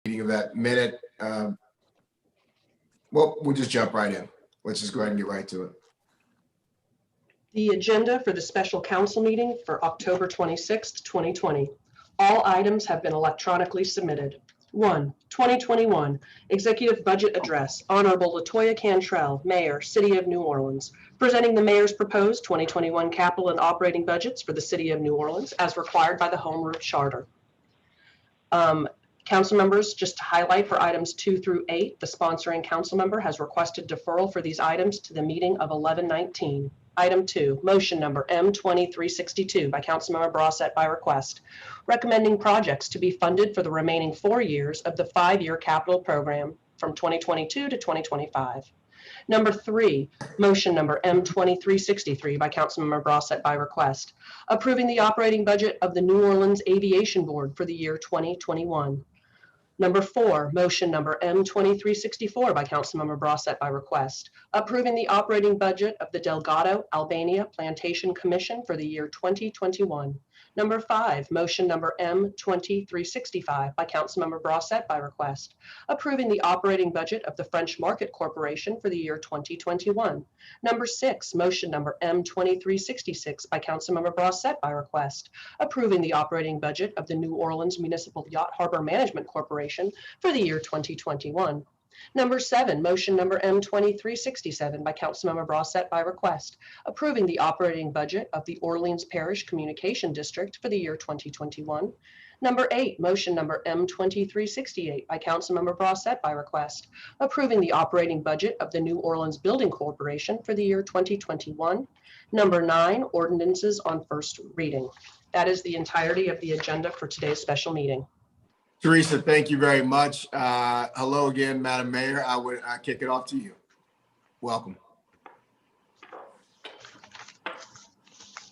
Meeting of that minute. Well, we'll just jump right in. Let's just go ahead and get right to it. The agenda for the special council meeting for October 26th, 2020. All items have been electronically submitted. 1. 2021 Executive Budget Address. Honorable Latoya Cantrell, Mayor, City of New Orleans, presenting the Mayor's proposed 2021 capital and operating budgets for the City of New Orleans as required by the Home Rule Charter. Council members, just to highlight for items 2 through 8, the sponsoring council member has requested deferral for these items to the meeting of 11/19. Item 2, motion number M2362 by Councilmember Brossette by request, recommending projects to be funded for the remaining 4 years of the 5-year capital program from 2022 to 2025. Number 3, motion number M2363 by Councilmember Brossette by request, approving the operating budget of the New Orleans Aviation Board for the year 2021. Number 4, motion number M2364 by Councilmember Brossette by request, approving the operating budget of the Delgado, Albania Plantation Commission for the year 2021. Number 5, motion number M2365 by Councilmember Brossette by request, approving the operating budget of the French Market Corporation for the year 2021. Number 6, motion number M2366 by Councilmember Brossette by request, approving the operating budget of the New Orleans Municipal Yacht Harbor Management Corporation for the year 2021. Number 7, motion number M2367 by Councilmember Brossette by request, approving the operating budget of the Orleans Parish Communication District for the year 2021. Number 8, motion number M2368 by Councilmember Brossette by request, approving the operating budget of the New Orleans Building Corporation for the year 2021. Number 9, ordinances on first reading. That is the entirety of the agenda for today's special meeting. Teresa, thank you very much. Hello again, Madam Mayor. I would kick it off to you. Welcome.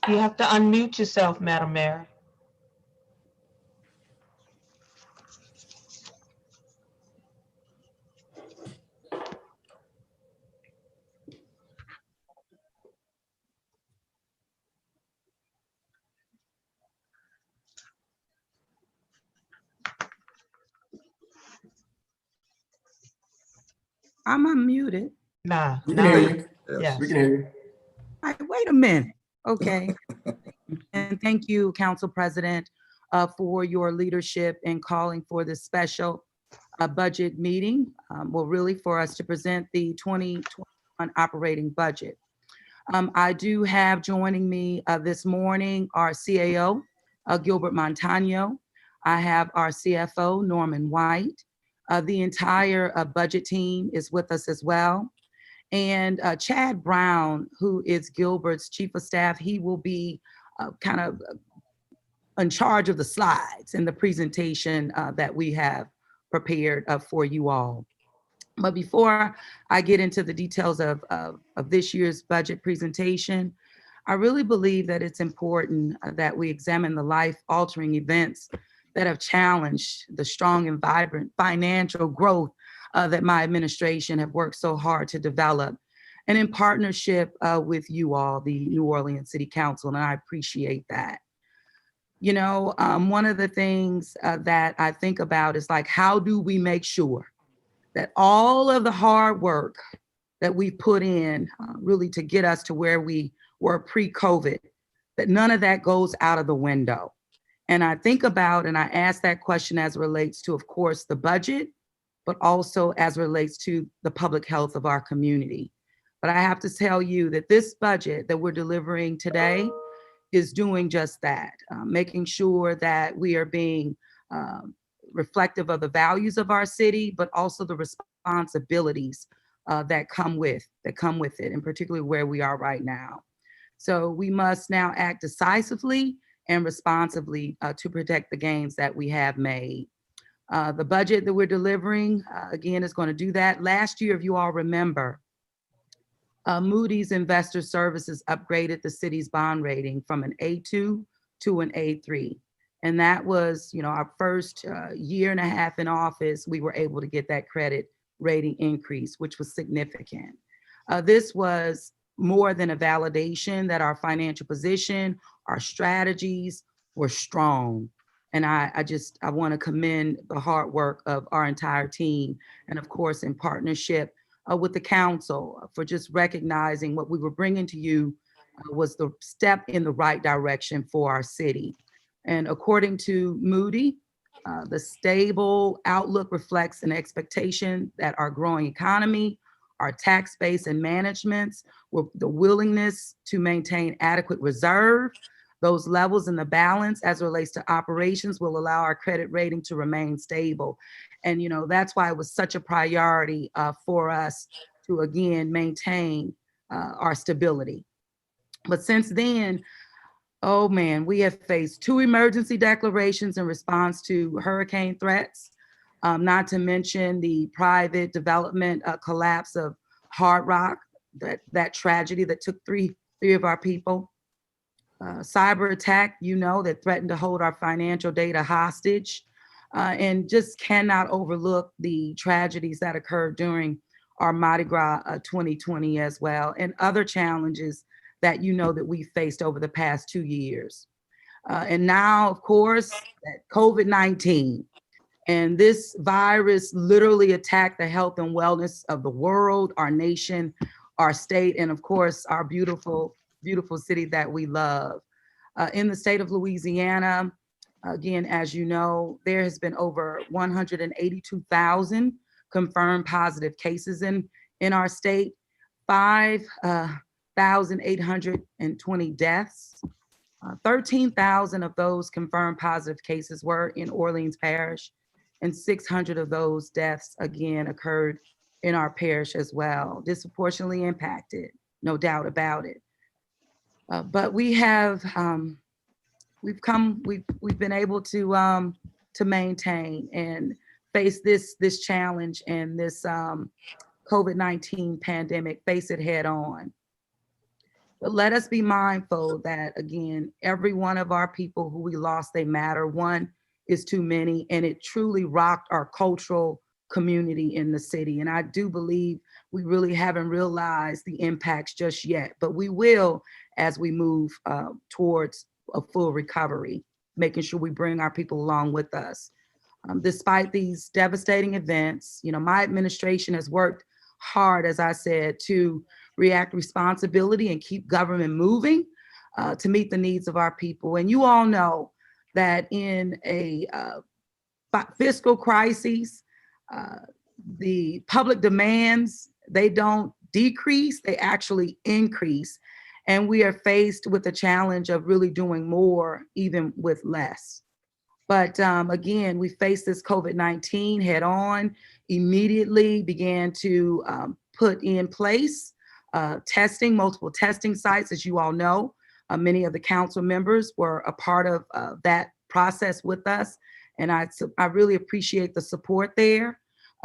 You have to unmute yourself, Madam Mayor. I'm unmuted. Nah, We can hear you. Yes. We can hear you. Wait a minute. Okay. And thank you, Council President, for your leadership in calling for this special budget meeting. Well, really for us to present the 2021 operating budget. I do have joining me this morning our CAO, Gilbert Montano. I have our CFO, Norman White. The entire budget team is with us as well. And Chad Brown, who is Gilbert's chief of staff, he will be kind of in charge of the slides and the presentation that we have prepared for you all. But before I get into the details of this year's budget presentation, I really believe that it's important that we examine the life-altering events that have challenged the strong and vibrant financial growth that my administration have worked so hard to develop, and in partnership with you all, the New Orleans City Council, and I appreciate that. You know, one of the things that I think about is like, how do we make sure that all of the hard work that we put in really to get us to where we were pre-COVID, that none of that goes out of the window? And I think about, and I ask that question as it relates to, of course, the budget, but also as it relates to the public health of our community. But I have to tell you that this budget that we're delivering today is doing just that, making sure that we are being reflective of the values of our city, but also the responsibilities that come with it, and particularly where we are right now. So we must now act decisively and responsibly to protect the gains that we have made. The budget that we're delivering, again, is going to do that. Last year, if you all remember, Moody's Investor Services upgraded the city's bond rating from an A2 to an A3. And that was, you know, our first year and a half in office, we were able to get that credit rating increase, which was significant. This was more than a validation that our financial position, our strategies were strong. And I want to commend the hard work of our entire team, and of course, in partnership with the council, for just recognizing what we were bringing to you was the step in the right direction for our city. And according to Moody, the stable outlook reflects an expectation that our growing economy, our tax base and managements, with the willingness to maintain adequate reserve, those levels in the balance as it relates to operations will allow our credit rating to remain stable. And, that's why it was such a priority for us to, again, maintain our stability. But since then, oh man, we have faced 2 emergency declarations in response to hurricane threats, not to mention the private development collapse of Hard Rock, that tragedy that took three of our people. Cyber attack, that threatened to hold our financial data hostage, and just cannot overlook the tragedies that occurred during our Mardi Gras 2020 as well, and other challenges that that we faced over the past 2 years. And now, of course, that COVID-19. And this virus literally attacked the health and wellness of the world, our nation, our state, and of course, our beautiful, beautiful city that we love. In the state of Louisiana, again, as you know, there has been over 182,000 confirmed positive cases in our state, 5,820 deaths. 13,000 of those confirmed positive cases were in Orleans Parish, and 600 of those deaths, again, occurred in our parish as well, disproportionately impacted, no doubt about it. But we have, we've been able to maintain and face this challenge and this COVID-19 pandemic, face it head on. But let us be mindful that, again, every one of our people who we lost, they matter. One is too many, and it truly rocked our cultural community in the city. And I do believe we really haven't realized the impacts just yet, but we will as we move towards a full recovery, making sure we bring our people along with us. Despite these devastating events, my administration has worked hard, as I said, to react responsibility and keep government moving to meet the needs of our people. And you all know that in a fiscal crisis, the public demands, they don't decrease, they actually increase. And we are faced with the challenge of really doing more, even with less. But again, we faced this COVID-19 head on, immediately began to put in place testing, multiple testing sites. As you all know, many of the council members were a part of that process with us. And I really appreciate the support there.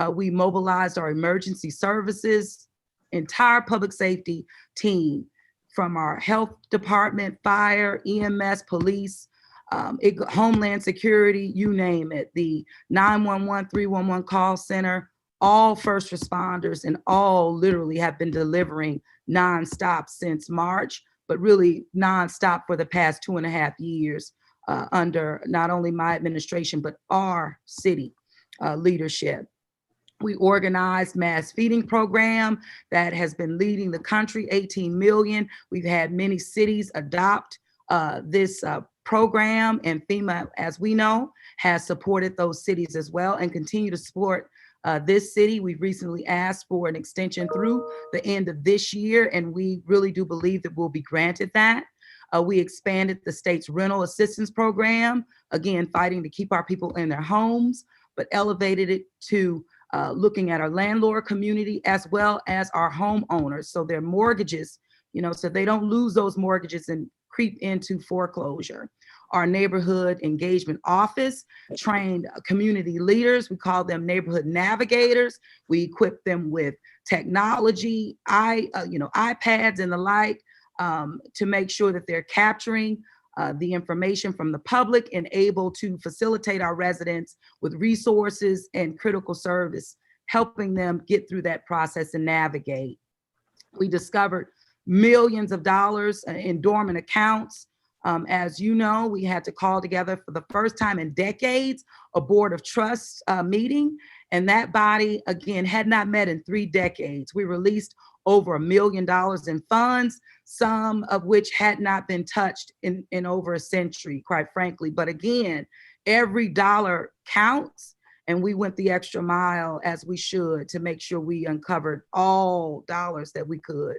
We mobilized our emergency services, entire public safety team, from our health department, fire, EMS, police, Homeland Security, you name it, the 911, 311 call center, all first responders, and all literally have been delivering nonstop since March, but really nonstop for the past 2.5 years under not only my administration, but our city leadership. We organized mass feeding program that has been leading the country, 18 million. We've had many cities adopt this program, and FEMA, as we know, has supported those cities as well and continue to support this city. We've recently asked for an extension through the end of this year, and we really do believe that we'll be granted that. We expanded the state's rental assistance program, again, fighting to keep our people in their homes, but elevated it to looking at our landlord community as well as our homeowners. So their mortgages, so they don't lose those mortgages and creep into foreclosure. Our neighborhood engagement office trained community leaders. We call them neighborhood navigators. We equip them with technology, iPads and the like, to make sure that they're capturing the information from the public and able to facilitate our residents with resources and critical service, helping them get through that process and navigate. We discovered millions of dollars in dormant accounts As you know, we had to call together for the first time in decades a board of trust meeting, and that body, again, had not met in 3 decades. We released over $1 million in funds, some of which had not been touched in over a century, quite frankly. But again, every dollar counts, and we went the extra mile, as we should, to make sure we uncovered all dollars that we could.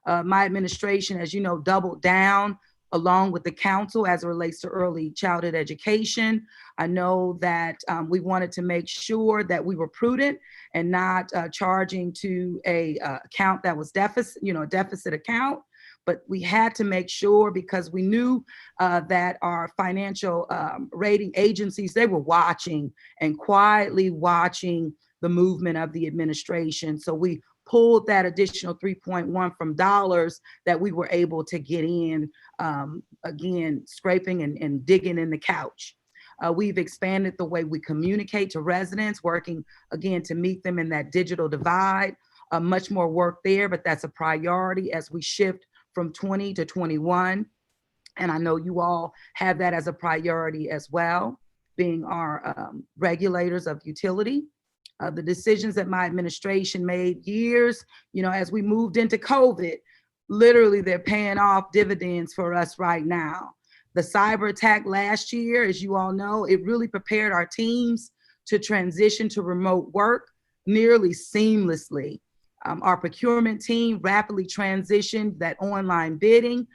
My administration, as you know, doubled down along with the council as it relates to early childhood education. I know that we wanted to make sure that we were prudent and not charging to a account that was deficit, a deficit account. But we had to make sure, because we knew that our financial rating agencies, they were watching and quietly watching the movement of the administration. So we pulled that additional 3.1 from dollars that we were able to get in, again, scraping and digging in the couch. We've expanded the way we communicate to residents, working again to meet them in that digital divide. Much more work there, but that's a priority as we shift from 20 to 21. And I know you all have that as a priority as well, being our regulators of utility. The decisions that my administration made years, as we moved into COVID, literally they're paying off dividends for us right now. The cyber attack last year, as you all know, it really prepared our teams to transition to remote work nearly seamlessly. Our procurement team rapidly transitioned that online bidding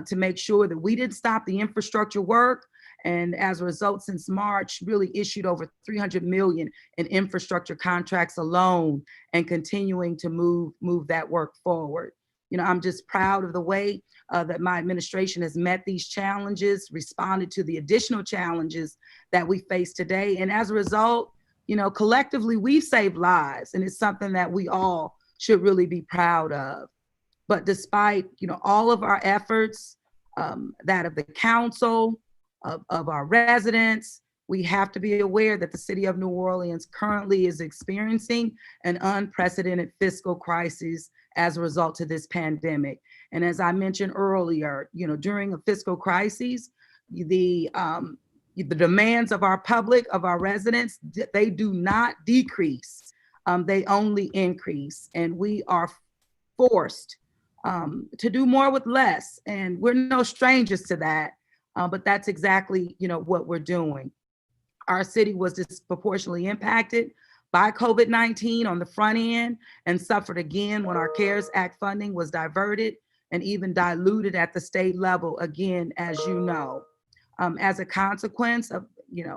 to make sure that we didn't stop the infrastructure work. And as a result, since March, really issued over 300 million in infrastructure contracts alone, and continuing to move that work forward. I'm just proud of the way that my administration has met these challenges, responded to the additional challenges that we face today. And as a result, collectively, we've saved lives, and it's something that we all should really be proud of. But despite, all of our efforts, that of the council, of our residents, we have to be aware that the city of New Orleans currently is experiencing an unprecedented fiscal crisis as a result of this pandemic. And as I mentioned earlier, during a fiscal crisis, the demands of our public, of our residents, they do not decrease. They only increase, and we are forced to do more with less. And we're no strangers to that. But that's exactly, what we're doing. Our city was disproportionately impacted by COVID-19 on the front end, and suffered again when our CARES Act funding was diverted and even diluted at the state level, again, as you know. As a consequence of,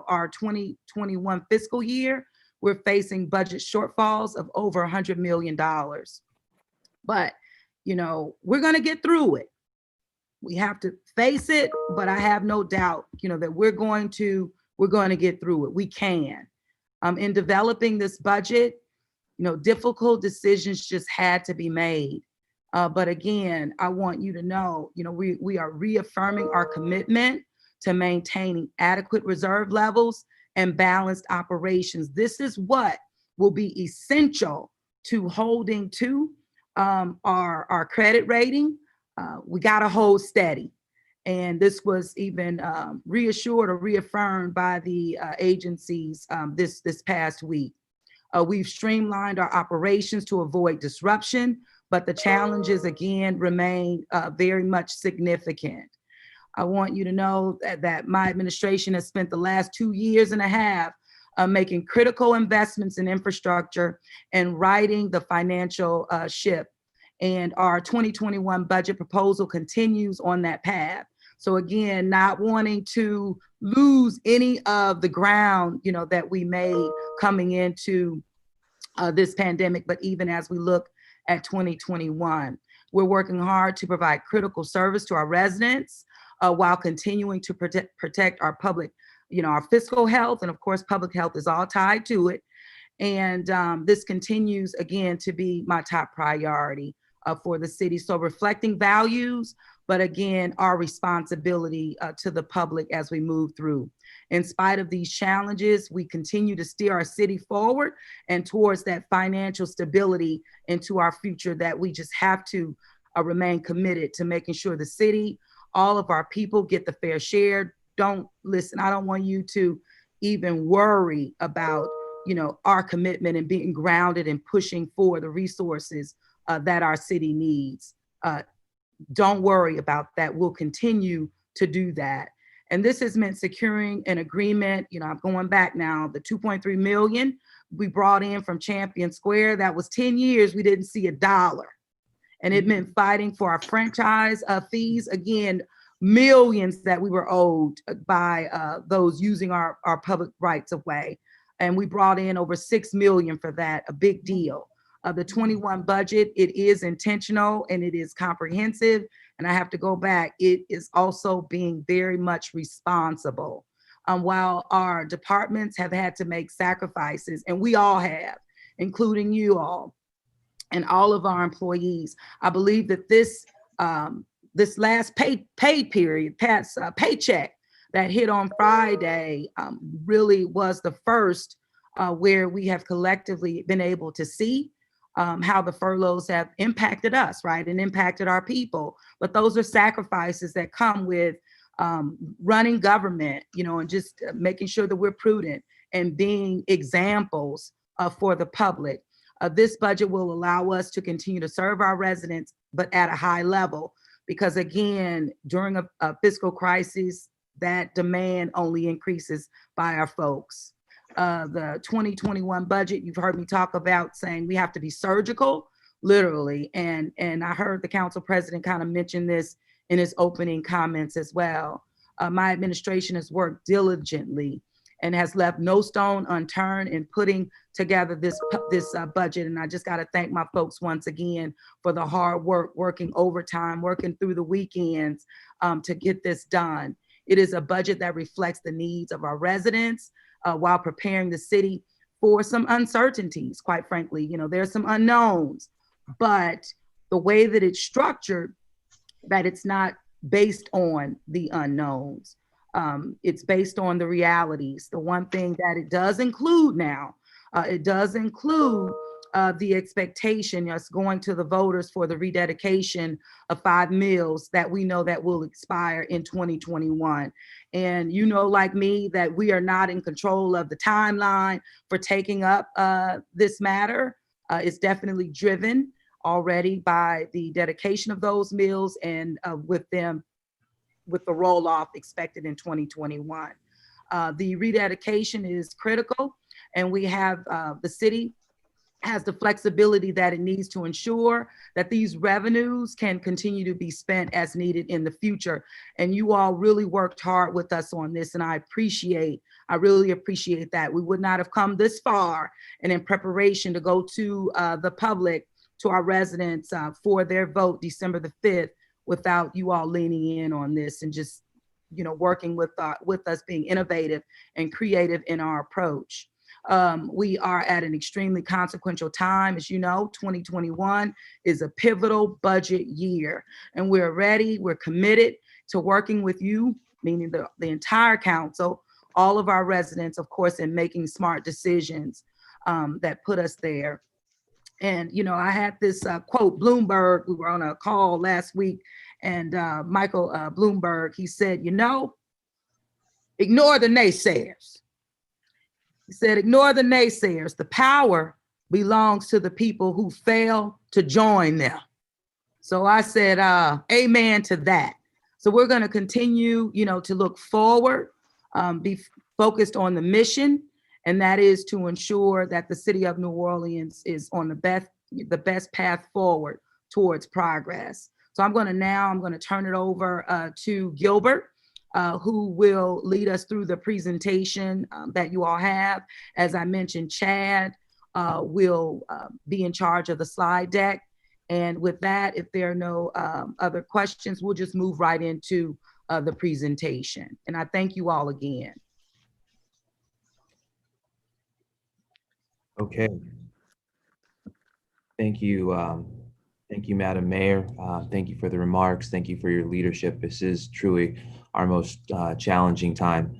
our 2021 fiscal year, we're facing budget shortfalls of over $100 million. But, we're going to get through it. We have to face it, but I have no doubt, that we're going to get through it. We can. In developing this budget, difficult decisions just had to be made. But again, I want you to know, we are reaffirming our commitment to maintaining adequate reserve levels and balanced operations. This is what will be essential to holding to our credit rating. We got to hold steady. And this was even reassured or reaffirmed by the agencies this past week. We've streamlined our operations to avoid disruption, but the challenges again remain very much significant. I want you to know that my administration has spent the last 2.5 years making critical investments in infrastructure and righting the financial ship. And our 2021 budget proposal continues on that path. So again, not wanting to lose any of the ground, that we made coming into this pandemic, but even as we look at 2021, we're working hard to provide critical service to our residents while continuing to protect our public, our fiscal health. And of course, public health is all tied to it. And this continues again to be my top priority for the city. So reflecting values, but again, our responsibility to the public as we move through. In spite of these challenges, we continue to steer our city forward and towards that financial stability into our future, that we just have to remain committed to making sure the city all of our people get the fair share. Don't listen. I don't want you to even worry about, our commitment and being grounded and pushing for the resources that our city needs. Don't worry about that. We'll continue to do that. And this has meant securing an agreement. I'm going back now, the 2.3 million we brought in from Champion Square, that was 10 years, we didn't see a dollar. And it meant fighting for our franchise fees, again, millions that we were owed by those using our public rights of way. And we brought in over 6 million for that, a big deal. The 21 budget, it is intentional and it is comprehensive. And I have to go back, it is also being very much responsible. While our departments have had to make sacrifices, and we all have, including you all and all of our employees, I believe that this last pay period, past paycheck that hit on Friday really was the first where we have collectively been able to see how the furloughs have impacted us, right, and impacted our people. But those are sacrifices that come with running government, and just making sure that we're prudent and being examples for the public. This budget will allow us to continue to serve our residents, but at a high level, because again, during a fiscal crisis, that demand only increases by our folks. The 2021 budget, you've heard me talk about saying we have to be surgical, literally. And I heard the council president kind of mention this in his opening comments as well. My administration has worked diligently and has left no stone unturned in putting together this budget. And I just got to thank my folks once again for the hard work, working overtime, working through the weekends to get this done. It is a budget that reflects the needs of our residents while preparing the city for some uncertainties, quite frankly. There's some unknowns, but the way that it's structured, that it's not based on the unknowns. It's based on the realities. The one thing that it does include now, it does include the expectation, us going to the voters for the rededication of 5 mills that we know that will expire in 2021. And like me, that we are not in control of the timeline for taking up this matter. It's definitely driven already by the dedication of those mills and with the roll off expected in 2021. The rededication is critical, and we have the city has the flexibility that it needs to ensure that these revenues can continue to be spent as needed in the future. And you all really worked hard with us on this, and I really appreciate that. We would not have come this far and in preparation to go to the public, to our residents for their vote December the 5th without you all leaning in on this and just, working with us, being innovative and creative in our approach. We are at an extremely consequential time. As you know, 2021 is a pivotal budget year, and we're ready. We're committed to working with you, meaning the entire council, all of our residents, of course, in making smart decisions that put us there. And, I had this quote, Bloomberg, we were on a call last week, and Michael Bloomberg, he said, ignore the naysayers. He said, ignore the naysayers. The power belongs to the people who fail to join them. So I said, amen to that. So we're going to continue, to look forward, be focused on the mission, and that is to ensure that the city of New Orleans is on the best path forward towards progress. So I'm going to turn it over to Gilbert, who will lead us through the presentation that you all have. As I mentioned, Chad will be in charge of the slide deck. And with that, if there are no other questions, we'll just move right into the presentation. And I thank you all again. Okay. Thank you. Thank you, Madam Mayor. Thank you for the remarks. Thank you for your leadership. This is truly our most challenging time.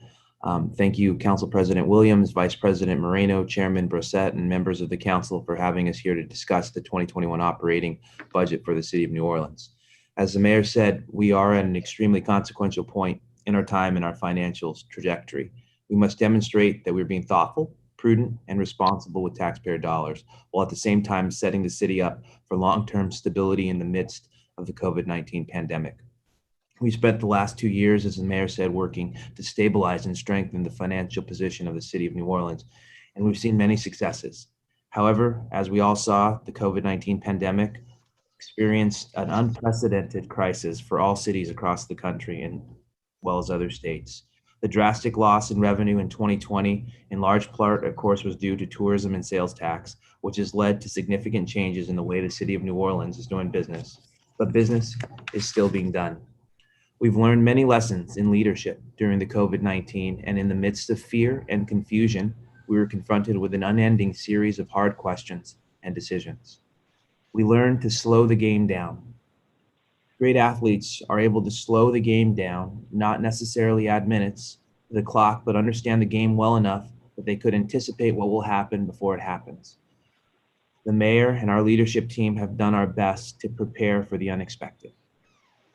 Thank you, Council President Williams, Vice President Moreno, Chairman Brissett, and members of the council for having us here to discuss the 2021 operating budget for the city of New Orleans. As the mayor said, we are at an extremely consequential point in our time and our financial trajectory. We must demonstrate that we're being thoughtful, prudent, and responsible with taxpayer dollars, while at the same time setting the city up for long-term stability in the midst of the COVID-19 pandemic. We spent the last 2 years, as the mayor said, working to stabilize and strengthen the financial position of the city of New Orleans, and we've seen many successes. However, as we all saw, the COVID-19 pandemic experienced an unprecedented crisis for all cities across the country and well as other states. The drastic loss in revenue in 2020, in large part, of course, was due to tourism and sales tax, which has led to significant changes in the way the city of New Orleans is doing business. But business is still being done. We've learned many lessons in leadership during the COVID-19, and in the midst of fear and confusion, we were confronted with an unending series of hard questions and decisions. We learned to slow the game down. Great athletes are able to slow the game down, not necessarily add minutes to the clock, but understand the game well enough that they could anticipate what will happen before it happens. The mayor and our leadership team have done our best to prepare for the unexpected.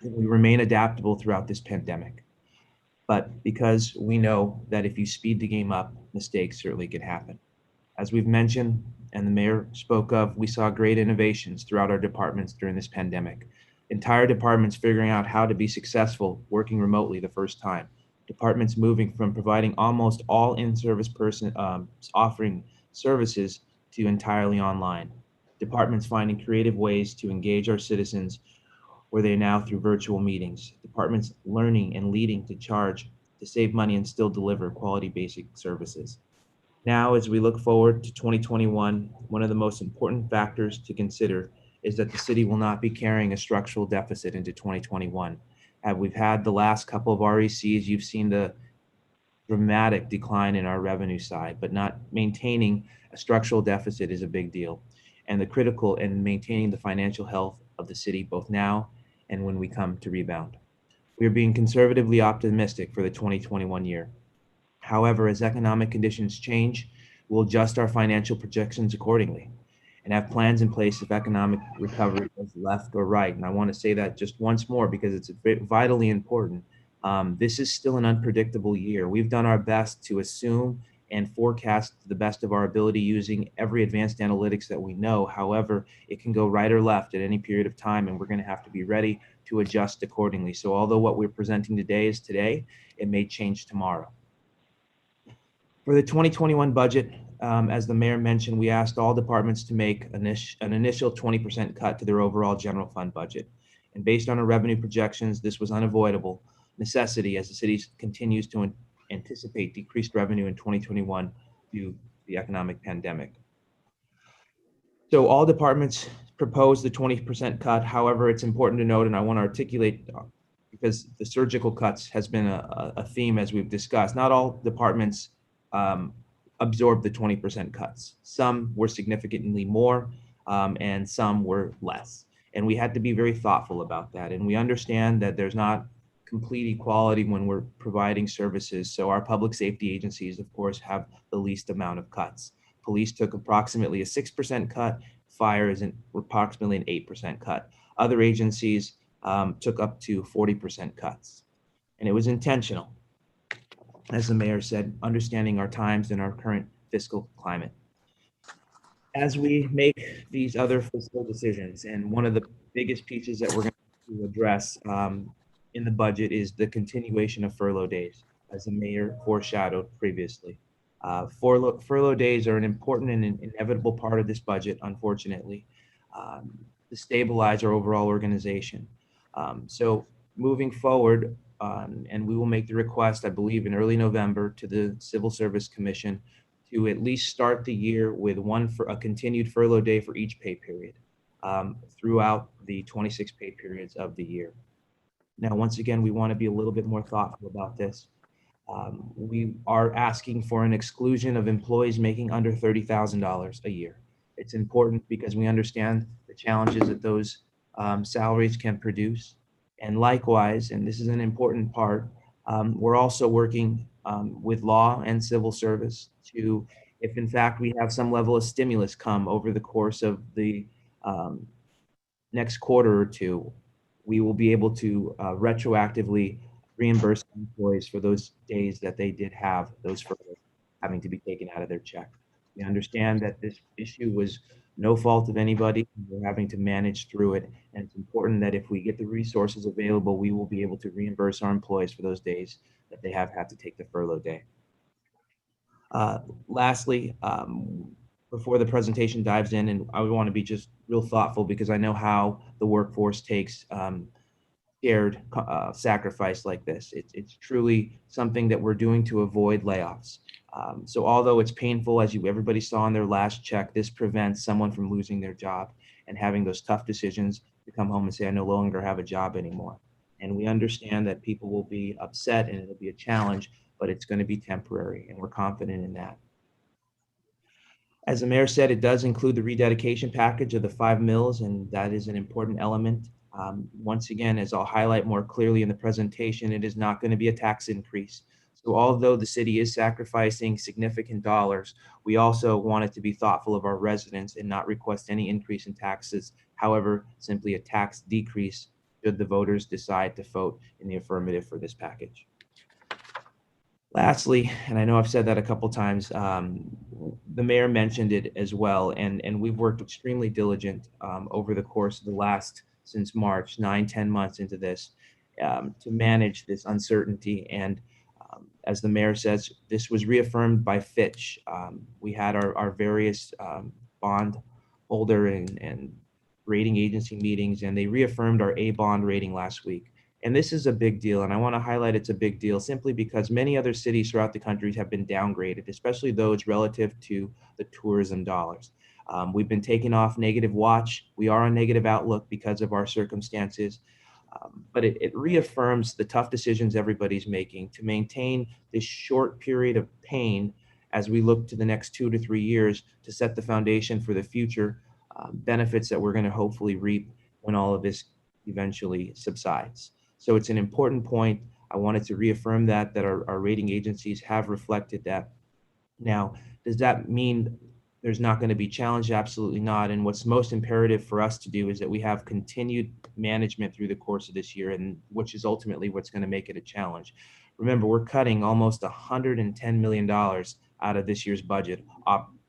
We remain adaptable throughout this pandemic, but because we know that if you speed the game up, mistakes certainly can happen. As we've mentioned, and the mayor spoke of, we saw great innovations throughout our departments during this pandemic. Entire departments figuring out how to be successful working remotely the first time. Departments moving from providing almost all in-service person offering services to entirely online. Departments finding creative ways to engage our citizens where they are now through virtual meetings. Departments learning and leading to charge to save money and still deliver quality basic services. Now, as we look forward to 2021, one of the most important factors to consider is that the city will not be carrying a structural deficit into 2021. We've had the last couple of RECs, you've seen the dramatic decline in our revenue side, but not maintaining a structural deficit is a big deal. And the critical in maintaining the financial health of the city, both now and when we come to rebound. We are being conservatively optimistic for the 2021 year. However, as economic conditions change, we'll adjust our financial projections accordingly and have plans in place if economic recovery goes left or right. And I want to say that just once more because it's vitally important. This is still an unpredictable year. We've done our best to assume and forecast to the best of our ability using every advanced analytics that we know. However, it can go right or left at any period of time, and we're going to have to be ready to adjust accordingly. So although what we're presenting today is today, it may change tomorrow. For the 2021 budget, as the mayor mentioned, we asked all departments to make an initial 20% cut to their overall general fund budget. And based on our revenue projections, this was unavoidable necessity as the city continues to anticipate decreased revenue in 2021 due to the economic pandemic. So all departments proposed the 20% cut. However, it's important to note, and I want to articulate because the surgical cuts has been a theme as we've discussed. Not all departments absorbed the 20% cuts. Some were significantly more and some were less. And we had to be very thoughtful about that. And we understand that there's not complete equality when we're providing services. So our public safety agencies, of course, have the least amount of cuts. Police took approximately a 6% cut. Fire is approximately an 8% cut. Other agencies took up to 40% cuts. And it was intentional. As the mayor said, understanding our times and our current fiscal climate. As we make these other fiscal decisions, and one of the biggest pieces that we're going to address in the budget is the continuation of furlough days, as the mayor foreshadowed previously. Furlough days are an important and inevitable part of this budget, unfortunately, to stabilize our overall organization. So moving forward, and we will make the request, I believe, in early November to the Civil Service Commission to at least start the year with a continued furlough day for each pay period throughout the 26 pay periods of the year. Now, once again, we want to be a little bit more thoughtful about this. We are asking for an exclusion of employees making under $30,000 a year. It's important because we understand the challenges that those salaries can produce. And likewise, and this is an important part, we're also working with law and civil service to, if in fact we have some level of stimulus come over the course of the next quarter or two, we will be able to retroactively reimburse employees for those days that they did have those furloughs having to be taken out of their check. We understand that this issue was no fault of anybody. We're having to manage through it. And it's important that if we get the resources available, we will be able to reimburse our employees for those days that they have had to take the furlough day. Lastly, before the presentation dives in, and I would want to be just real thoughtful because I know how the workforce takes shared sacrifice like this. It's truly something that we're doing to avoid layoffs. So although it's painful, as everybody saw on their last check, this prevents someone from losing their job and having those tough decisions to come home and say, I no longer have a job anymore. And we understand that people will be upset and it'll be a challenge, but it's going to be temporary, and we're confident in that. As the mayor said, it does include the rededication package of the 5 mills, and that is an important element. Once again, as I'll highlight more clearly in the presentation, it is not going to be a tax increase. So although the city is sacrificing significant dollars, we also wanted to be thoughtful of our residents and not request any increase in taxes. However, simply a tax decrease should the voters decide to vote in the affirmative for this package. Lastly, and I know I've said that a couple times, the mayor mentioned it as well, and we've worked extremely diligent over the course of the last, since March, 9-10 months into this, to manage this uncertainty. And as the mayor says, this was reaffirmed by Fitch. We had our various bond holder and rating agency meetings, and they reaffirmed our A bond rating last week. And this is a big deal, and I want to highlight it's a big deal simply because many other cities throughout the country have been downgraded, especially those relative to the tourism dollars. We've been taken off negative watch. We are on negative outlook because of our circumstances, but it reaffirms the tough decisions everybody's making to maintain this short period of pain as we look to the next 2 to 3 years to set the foundation for the future benefits that we're going to hopefully reap when all of this eventually subsides. So it's an important point. I wanted to reaffirm that our rating agencies have reflected that. Now, does that mean there's not going to be challenge? Absolutely not. And what's most imperative for us to do is that we have continued management through the course of this year, and which is ultimately what's going to make it a challenge. Remember, we're cutting almost $110 million out of this year's budget,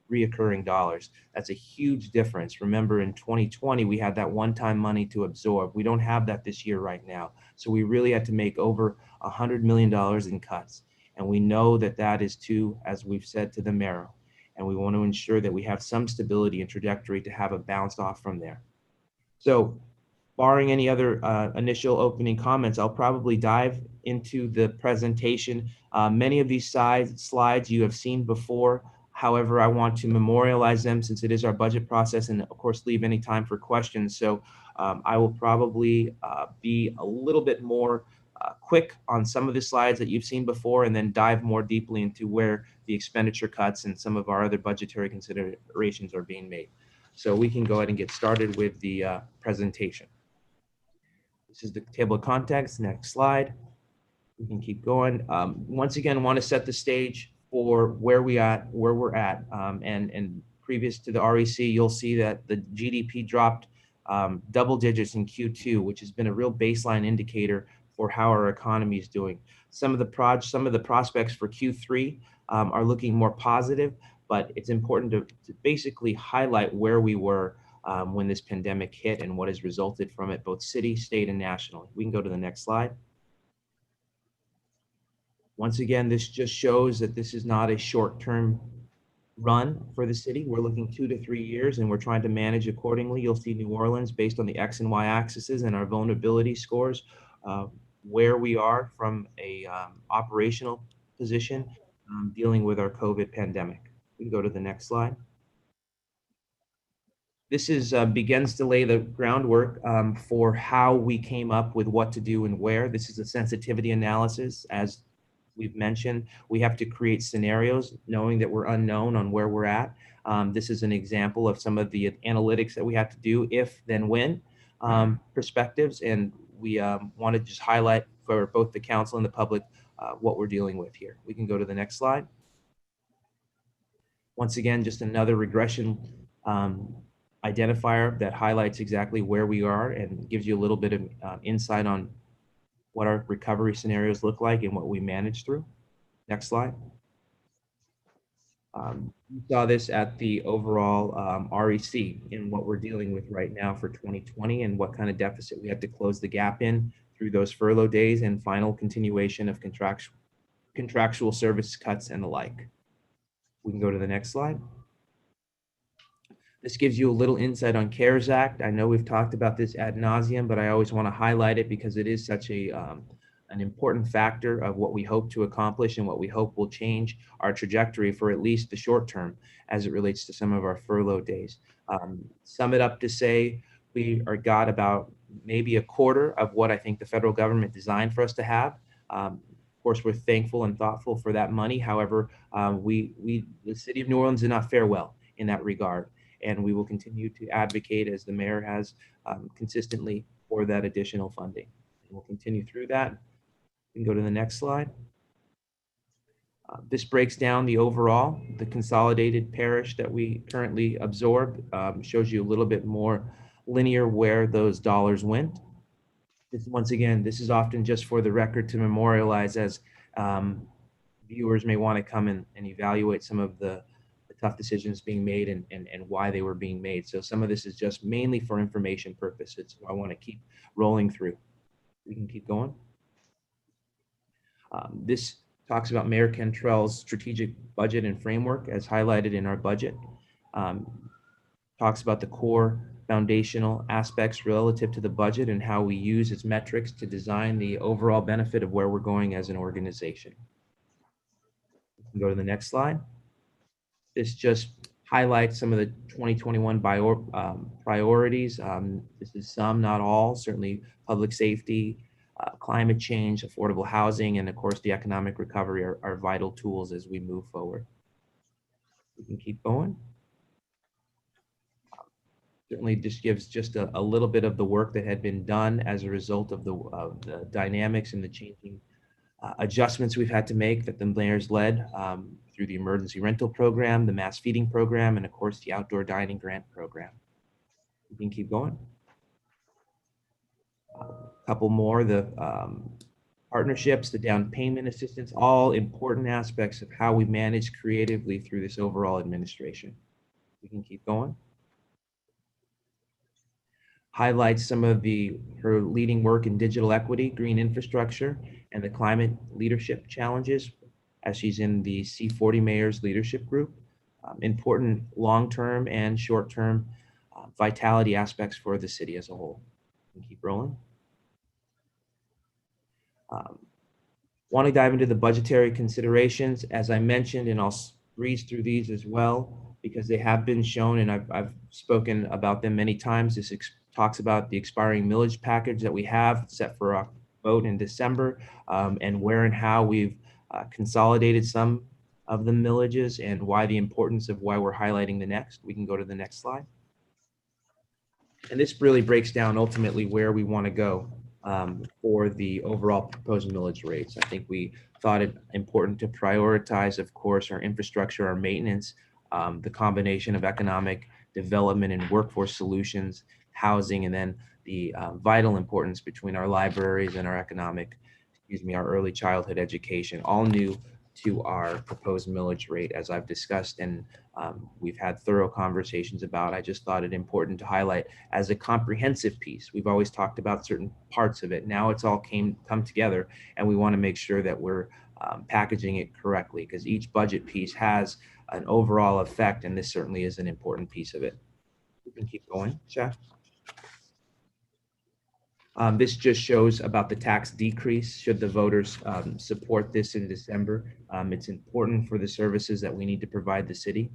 reoccurring dollars. That's a huge difference. Remember, in 2020, we had that one-time money to absorb. We don't have that this year right now. So we really had to make over $100 million in cuts. And we know that that is too, as we've said, to the marrow. And we want to ensure that we have some stability and trajectory to have a bounce off from there. So barring any other initial opening comments, I'll probably dive into the presentation. Many of these slides you have seen before. However, I want to memorialize them since it is our budget process, and of course, leave any time for questions. So I will probably be a little bit more quick on some of the slides that you've seen before, and then dive more deeply into where the expenditure cuts and some of our other budgetary considerations are being made. So we can go ahead and get started with the presentation. This is the table of contents. Next slide. We can keep going. Once again, want to set the stage for where we're at. And previous to the REC, you'll see that the GDP dropped double digits in Q2, which has been a real baseline indicator for how our economy is doing. Some of the prospects for Q3 are looking more positive, but it's important to basically highlight where we were when this pandemic hit and what has resulted from it, both city, state, and nationally. We can go to the next slide. Once again, this just shows that this is not a short-term run for the city. We're looking 2 to 3 years, and we're trying to manage accordingly. You'll see New Orleans based on the X and Y axes and our vulnerability scores, where we are from a operational position dealing with our COVID pandemic. We can go to the next slide. This is begins to lay the groundwork for how we came up with what to do and where. This is a sensitivity analysis. As we've mentioned, we have to create scenarios knowing that we're unknown on where we're at. This is an example of some of the analytics that we have to do if, then when perspectives. And we want to just highlight for both the council and the public what we're dealing with here. We can go to the next slide. Once again, just another regression identifier that highlights exactly where we are and gives you a little bit of insight on what our recovery scenarios look like and what we manage through. Next slide. You saw this at the overall REC in what we're dealing with right now for 2020 and what kind of deficit we had to close the gap in through those furlough days and final continuation of contractual service cuts and the like. We can go to the next slide. This gives you a little insight on CARES Act. I know we've talked about this ad nauseum, but I always want to highlight it because it is such an important factor of what we hope to accomplish and what we hope will change our trajectory for at least the short term as it relates to some of our furlough days. Sum it up to say we got about maybe a quarter of what I think the federal government designed for us to have. Of course, we're thankful and thoughtful for that money. However, the city of New Orleans did not fare well in that regard. And we will continue to advocate, as the mayor has consistently, for that additional funding. And we'll continue through that. We can go to the next slide. This breaks down the overall, the consolidated parish that we currently absorb, shows you a little bit more linear where those dollars went. Once again, this is often just for the record to memorialize as viewers may want to come and evaluate some of the tough decisions being made and why they were being made. So some of this is just mainly for information purposes. So I want to keep rolling through. We can keep going. This talks about Mayor Cantrell's strategic budget and framework as highlighted in our budget. Talks about the core foundational aspects relative to the budget and how we use its metrics to design the overall benefit of where we're going as an organization. We can go to the next slide. This just highlights some of the 2021 priorities. This is some, not all, certainly public safety, climate change, affordable housing, and of course the economic recovery are vital tools as we move forward. We can keep going. Certainly this gives just a little bit of the work that had been done as a result of the dynamics and the changing adjustments we've had to make that the mayor's led through the emergency rental program, the mass feeding program, and of course the outdoor dining grant program. We can keep going. A couple more, the partnerships, the down payment assistance, all important aspects of how we manage creatively through this overall administration. We can keep going. Highlights some of her leading work in digital equity, green infrastructure, and the climate leadership challenges as she's in the C40 Mayors Leadership Group. Important long-term and short-term vitality aspects for the city as a whole. We can keep rolling. Want to dive into the budgetary considerations, as I mentioned, and I'll breeze through these as well because they have been shown and I've spoken about them many times. This talks about the expiring millage package that we have set for a vote in December and where and how we've consolidated some of the millages and why the importance of why we're highlighting the next. We can go to the next slide. And this really breaks down ultimately where we want to go for the overall proposed millage rates. I think we thought it important to prioritize, of course, our infrastructure, our maintenance, the combination of economic development and workforce solutions, housing, and then the vital importance between our libraries and our our early childhood education, all new to our proposed millage rate, as I've discussed and we've had thorough conversations about. I just thought it important to highlight as a comprehensive piece. We've always talked about certain parts of it. Now it's all come together, and we want to make sure that we're packaging it correctly because each budget piece has an overall effect, and this certainly is an important piece of it. We can keep going, Chef. This just shows about the tax decrease should the voters support this in December. It's important for the services that we need to provide the city,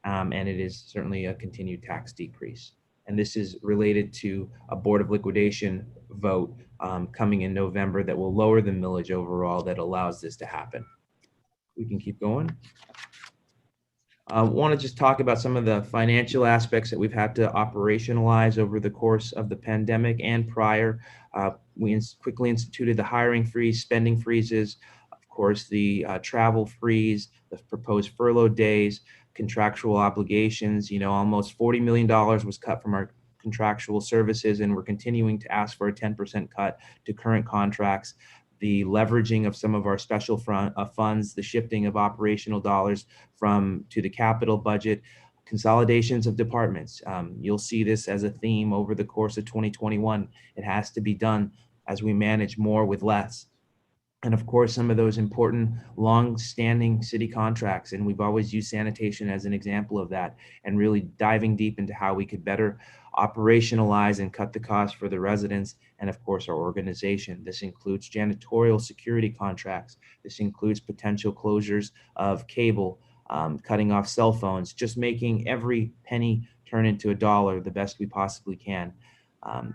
and it is certainly a continued tax decrease. And this is related to a Board of Liquidation vote coming in November that will lower the millage overall that allows this to happen. We can keep going. I want to just talk about some of the financial aspects that we've had to operationalize over the course of the pandemic and prior. We quickly instituted the hiring freeze, spending freezes, of course, the travel freeze, the proposed furlough days, contractual obligations. Almost $40 million was cut from our contractual services, and we're continuing to ask for a 10% cut to current contracts. The leveraging of some of our special funds, the shifting of operational dollars to the capital budget, consolidations of departments. You'll see this as a theme over the course of 2021. It has to be done as we manage more with less. And of course, some of those important long-standing city contracts, and we've always used sanitation as an example of that, and really diving deep into how we could better operationalize and cut the cost for the residents and of course our organization. This includes janitorial security contracts. This includes potential closures of cable, cutting off cell phones, just making every penny turn into a dollar the best we possibly can.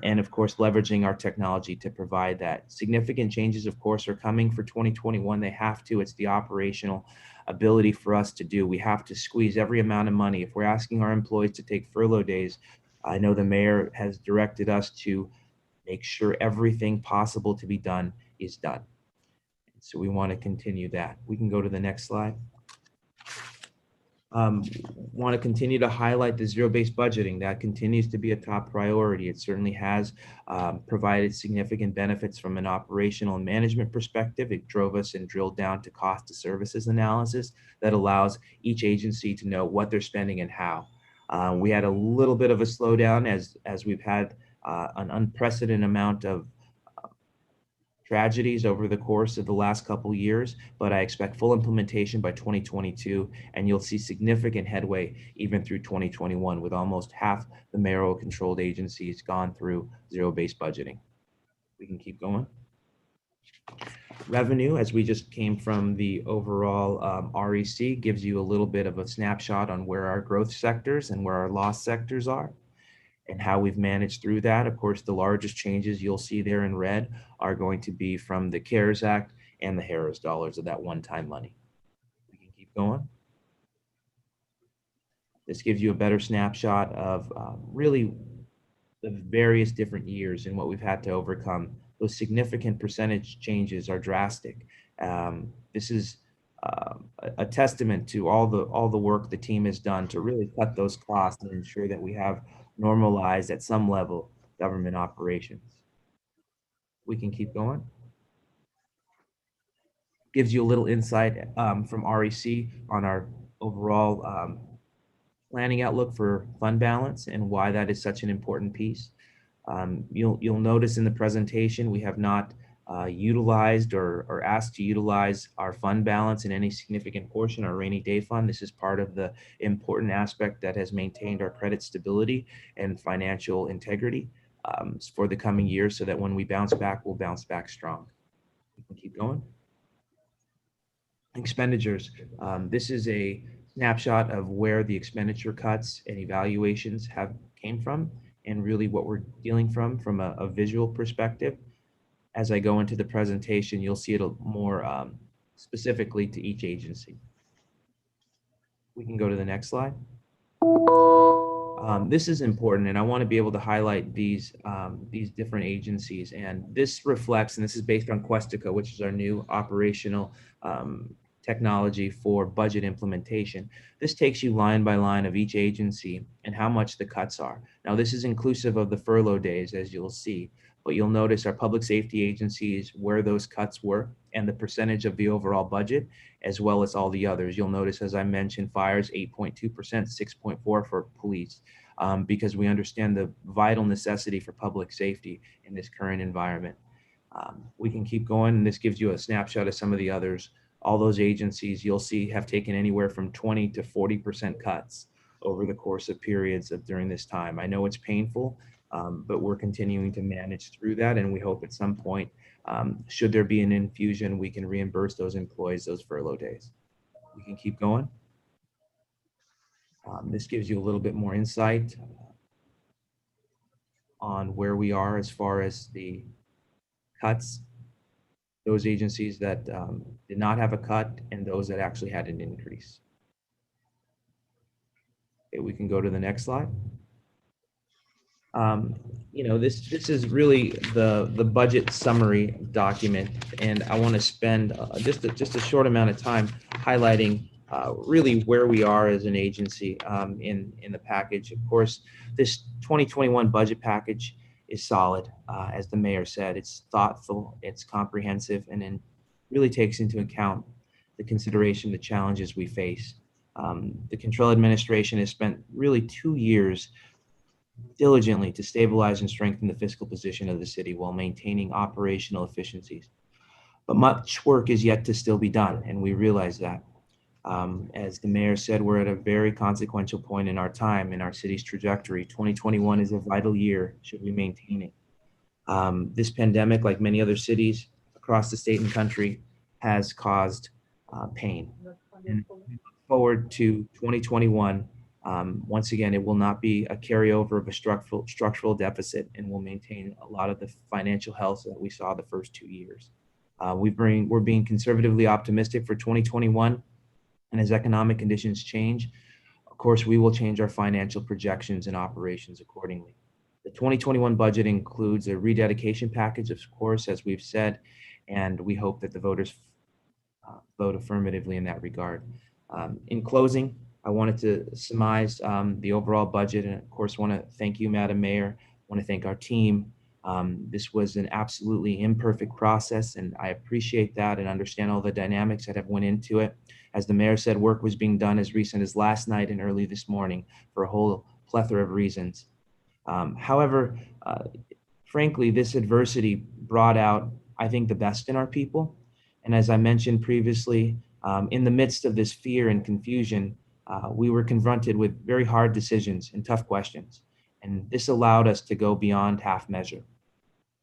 And of course, leveraging our technology to provide that. Significant changes, of course, are coming for 2021. They have to. It's the operational ability for us to do. We have to squeeze every amount of money. If we're asking our employees to take furlough days, I know the mayor has directed us to make sure everything possible to be done is done. So we want to continue that. We can go to the next slide. Want to continue to highlight the zero-based budgeting. That continues to be a top priority. It certainly has provided significant benefits from an operational and management perspective. It drove us and drilled down to cost of services analysis that allows each agency to know what they're spending and how. We had a little bit of a slowdown as we've had an unprecedented amount of tragedies over the course of the last couple of years, but I expect full implementation by 2022, and you'll see significant headway even through 2021 with almost half the mayoral controlled agencies gone through zero-based budgeting. We can keep going. Revenue, as we just came from the overall REC, gives you a little bit of a snapshot on where our growth sectors and where our loss sectors are, and how we've managed through that. Of course, the largest changes you'll see there in red are going to be from the CARES Act and the Harris dollars of that one-time money. We can keep going. This gives you a better snapshot of really the various different years and what we've had to overcome. Those significant percentage changes are drastic. This is a testament to all the work the team has done to really cut those costs and ensure that we have normalized at some level government operations. We can keep going. Gives you a little insight from REC on our overall planning outlook for fund balance and why that is such an important piece. You'll notice in the presentation we have not utilized or asked to utilize our fund balance in any significant portion, our rainy day fund. This is part of the important aspect that has maintained our credit stability and financial integrity for the coming years, so that when we bounce back, we'll bounce back strong. We can keep going. Expenditures. This is a snapshot of where the expenditure cuts and evaluations came from, and really what we're dealing from a visual perspective. As I go into the presentation, you'll see it more specifically to each agency. We can go to the next slide. This is important, and I want to be able to highlight these different agencies. And this reflects, and this is based on Questica, which is our new operational technology for budget implementation. This takes you line by line of each agency and how much the cuts are. Now, this is inclusive of the furlough days, as you'll see, but you'll notice our public safety agencies, where those cuts were and the percentage of the overall budget, as well as all the others. You'll notice, as I mentioned, fires 8.2%, 6.4% for police, because we understand the vital necessity for public safety in this current environment. We can keep going, and this gives you a snapshot of some of the others. All those agencies you'll see have taken anywhere from 20 to 40% cuts over the course of periods during this time. I know it's painful, but we're continuing to manage through that, and we hope at some point, should there be an infusion, we can reimburse those employees those furlough days. We can keep going. This gives you a little bit more insight on where we are as far as the cuts, those agencies that did not have a cut and those that actually had an increase. Okay, we can go to the next slide. This is really the budget summary document, and I want to spend just a short amount of time highlighting really where we are as an agency in the package. Of course, this 2021 budget package is solid. As the mayor said, it's thoughtful, it's comprehensive, and it really takes into account the consideration, the challenges we face. The Control Administration has spent really 2 years diligently to stabilize and strengthen the fiscal position of the city while maintaining operational efficiencies. But much work is yet to still be done, and we realize that. As the mayor said, we're at a very consequential point in our time, in our city's trajectory. 2021 is a vital year should we maintain it. This pandemic, like many other cities across the state and country, has caused pain. And we look forward to 2021. Once again, it will not be a carryover of a structural deficit, and will maintain a lot of the financial health that we saw the first 2 years. We're being conservatively optimistic for 2021, and as economic conditions change, of course, we will change our financial projections and operations accordingly. The 2021 budget includes a rededication package, of course, as we've said, and we hope that the voters vote affirmatively in that regard. In closing, I wanted to surmise the overall budget, and of course, want to thank you, Madam Mayor. I want to thank our team. This was an absolutely imperfect process, and I appreciate that and understand all the dynamics that have went into it. As the mayor said, work was being done as recent as last night and early this morning for a whole plethora of reasons. However, frankly, this adversity brought out, I think, the best in our people. And as I mentioned previously, in the midst of this fear and confusion, we were confronted with very hard decisions and tough questions. And this allowed us to go beyond half measure.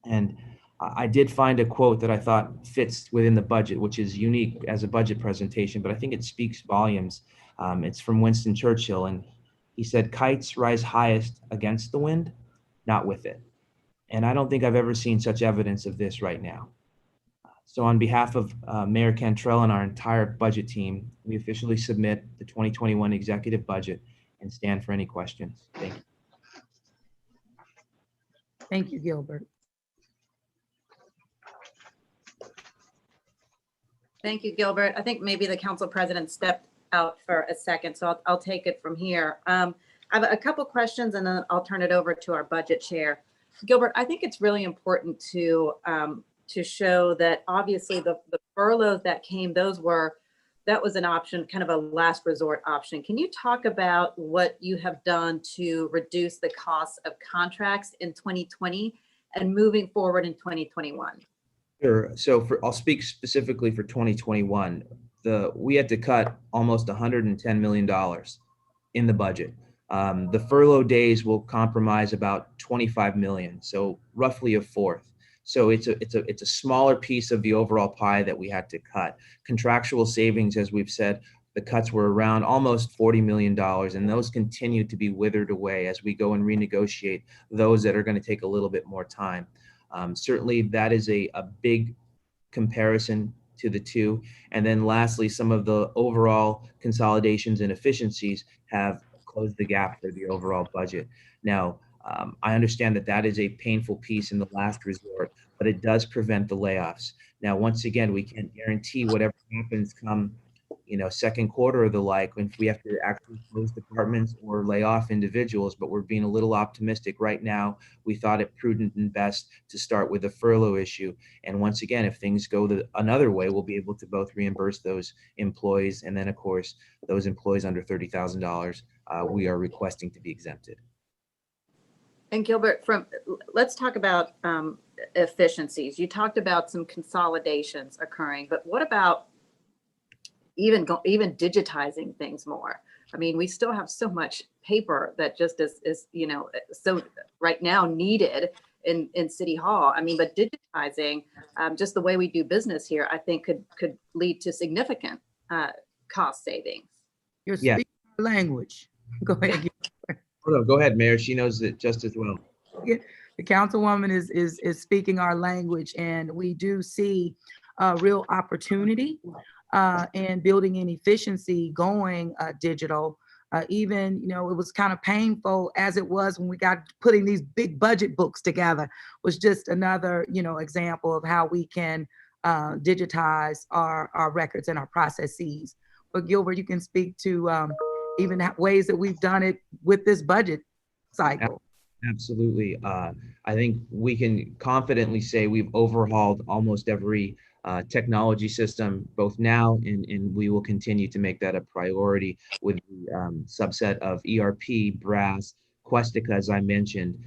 And I did find a quote that I thought fits within the budget, which is unique as a budget presentation, but I think it speaks volumes. It's from Winston Churchill, and he said, "Kites rise highest against the wind, not with it." And I don't think I've ever seen such evidence of this right now. So on behalf of Mayor Cantrell and our entire budget team, we officially submit the 2021 executive budget and stand for any questions. Thank you. Thank you, Gilbert. Thank you, Gilbert. I think maybe the council president stepped out for a second, so I'll take it from here. I have a couple questions, and then I'll turn it over to our budget chair. Gilbert, I think it's really important to show that obviously the furloughs that came, that was an option, kind of a last resort option. Can you talk about what you have done to reduce the cost of contracts in 2020 and moving forward in 2021? Sure. So I'll speak specifically for 2021. We had to cut almost $110 million in the budget. The furlough days will compromise about 25 million, so roughly a fourth. So it's a smaller piece of the overall pie that we had to cut. Contractual savings, as we've said, the cuts were around almost $40 million, and those continue to be withered away as we go and renegotiate those that are going to take a little bit more time. Certainly, that is a big comparison to the two. And then lastly, some of the overall consolidations and efficiencies have closed the gap for the overall budget. Now, I understand that is a painful piece in the last resort, but it does prevent the layoffs. Now, once again, we can't guarantee whatever happens come, second quarter or the like, if we have to actually close departments or lay off individuals, but we're being a little optimistic right now. We thought it prudent and best to start with the furlough issue. And once again, if things go another way, we'll be able to both reimburse those employees. And then of course, those employees under $30,000, we are requesting to be exempted. And Gilbert, let's talk about efficiencies. You talked about some consolidations occurring, but what about even digitizing things more? I mean, we still have so much paper that just is so right now needed in City Hall. I mean, but digitizing just the way we do business here, I think could lead to significant cost savings. You're speaking our language. Go ahead. Oh, no, go ahead, Mayor. She knows it just as well. Yeah, the councilwoman is speaking our language, and we do see a real opportunity and building in efficiency going digital. Even, it was kind of painful as it was when we got putting these big budget books together, was just another, example of how we can digitize our records and our processes. but Gilbert, you can speak to even ways that we've done it with this budget cycle. Absolutely. I think we can confidently say we've overhauled almost every technology system, both now and we will continue to make that a priority with the subset of ERP, BRAS, Questica, as I mentioned,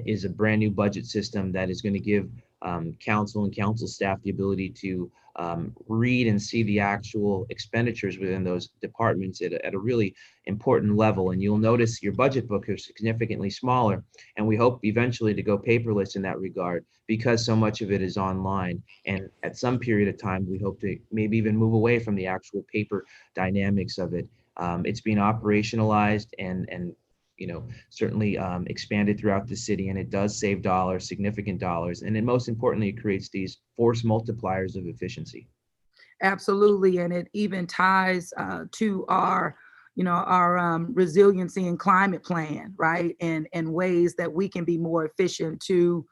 is a brand new budget system that is going to give council and council staff the ability to read and see the actual expenditures within those departments at a really important level. And you'll notice your budget book is significantly smaller. And we hope eventually to go paperless in that regard because so much of it is online. And at some period of time, we hope to maybe even move away from the actual paper dynamics of it. It's being operationalized and certainly expanded throughout the city, and it does save dollars, significant dollars. And then most importantly, it creates these force multipliers of efficiency. Absolutely. And it even ties to our resiliency and climate plan, right? And ways that we can be more efficient to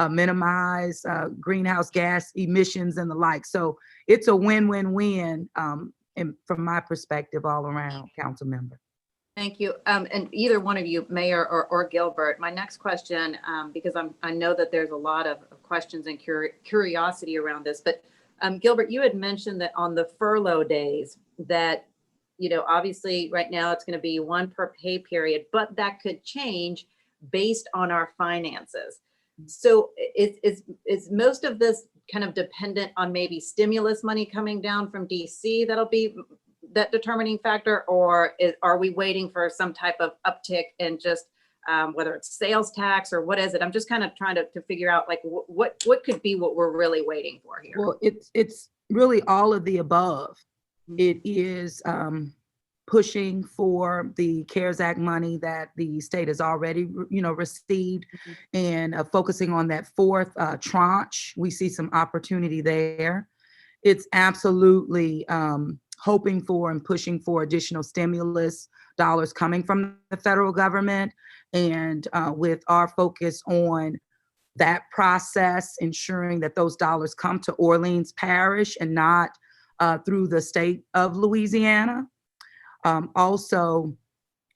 minimize greenhouse gas emissions and the like. So it's a win-win-win and from my perspective all around, council member. Thank you. And either one of you, Mayor or Gilbert, my next question, because I know that there's a lot of questions and curiosity around this, but Gilbert, you had mentioned that on the furlough days that, obviously right now it's going to be one per pay period, but that could change based on our finances. So is most of this kind of dependent on maybe stimulus money coming down from DC that'll be that determining factor, or are we waiting for some type of uptick in just whether it's sales tax or what is it? I'm just kind of trying to figure out like what could be what we're really waiting for here. Well, it's really all of the above. It is pushing for the CARES Act money that the state has already, received, and focusing on that fourth tranche. We see some opportunity there. It's absolutely hoping for and pushing for additional stimulus dollars coming from the federal government. And with our focus on that process, ensuring that those dollars come to Orleans Parish and not through the state of Louisiana. Also,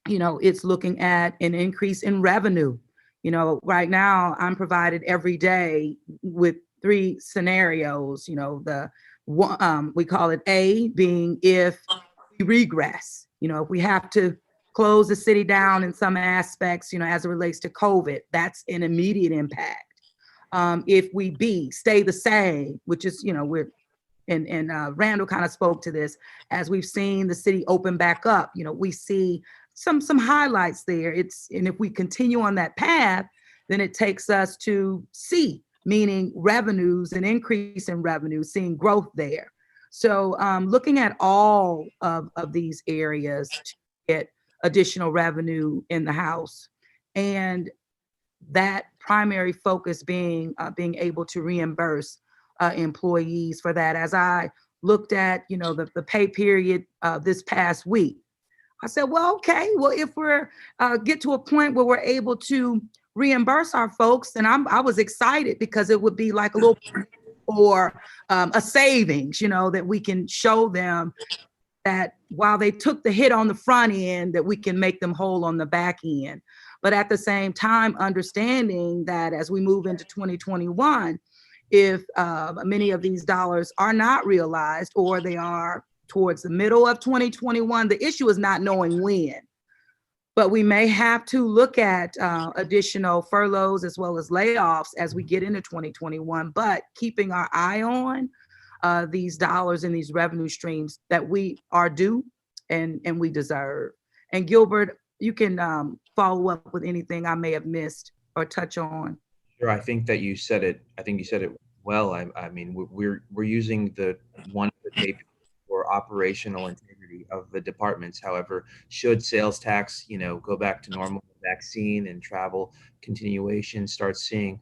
it's looking at an increase in revenue. Right now I'm provided every day with 3 scenarios, we call it A, being if we regress, if we have to close the city down in some aspects, as it relates to COVID, that's an immediate impact. If we B, stay the same, which is, and Randall kind of spoke to this, as we've seen the city open back up, we see some highlights there. And if we continue on that path, then it takes us to C, meaning revenues, an increase in revenue, seeing growth there. So looking at all of these areas to get additional revenue in the house, and that primary focus being able to reimburse employees for that. As I looked at, the pay period this past week, I said, well, okay, well, if we're get to a point where we're able to reimburse our folks, then I was excited because it would be like a little or a savings, that we can show them that while they took the hit on the front end, that we can make them whole on the back end. But at the same time, understanding that as we move into 2021, if many of these dollars are not realized or they are towards the middle of 2021, the issue is not knowing when. But we may have to look at additional furloughs as well as layoffs as we get into 2021, but keeping our eye on these dollars and these revenue streams that we are due and we deserve. And Gilbert, you can follow up with anything I may have missed or touch on. Sure, I think that you said it. I think you said it well. I mean, we're using the one paper for operational integrity of the departments. However, should sales tax, go back to normal, vaccine and travel continuation start seeing,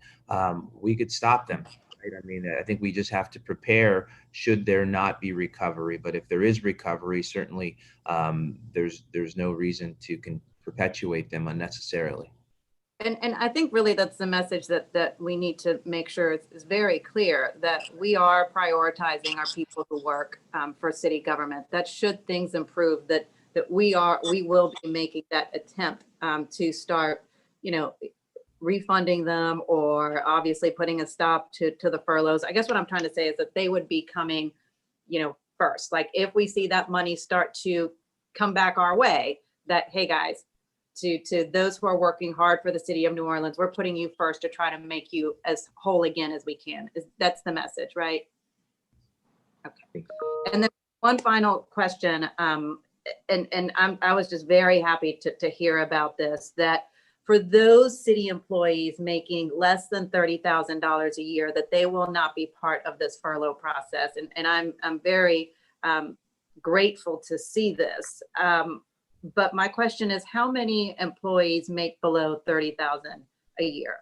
we could stop them. Right? I mean, I think we just have to prepare should there not be recovery. But if there is recovery, certainly there's no reason to perpetuate them unnecessarily. And I think really that's the message that we need to make sure is very clear, that we are prioritizing our people who work for city government. That should things improve, that we will be making that attempt to start, refunding them, or obviously putting a stop to the furloughs. I guess what I'm trying to say is that they would be coming, first. Like if we see that money start to come back our way, that, hey guys, to those who are working hard for the city of New Orleans, we're putting you first to try to make you as whole again as we can. That's the message, right? Okay. And then one final question, I was just very happy to hear about this, that for those city employees making less than $30,000 a year, that they will not be part of this furlough process. And I'm very grateful to see this. But my question is, how many employees make below 30,000 a year?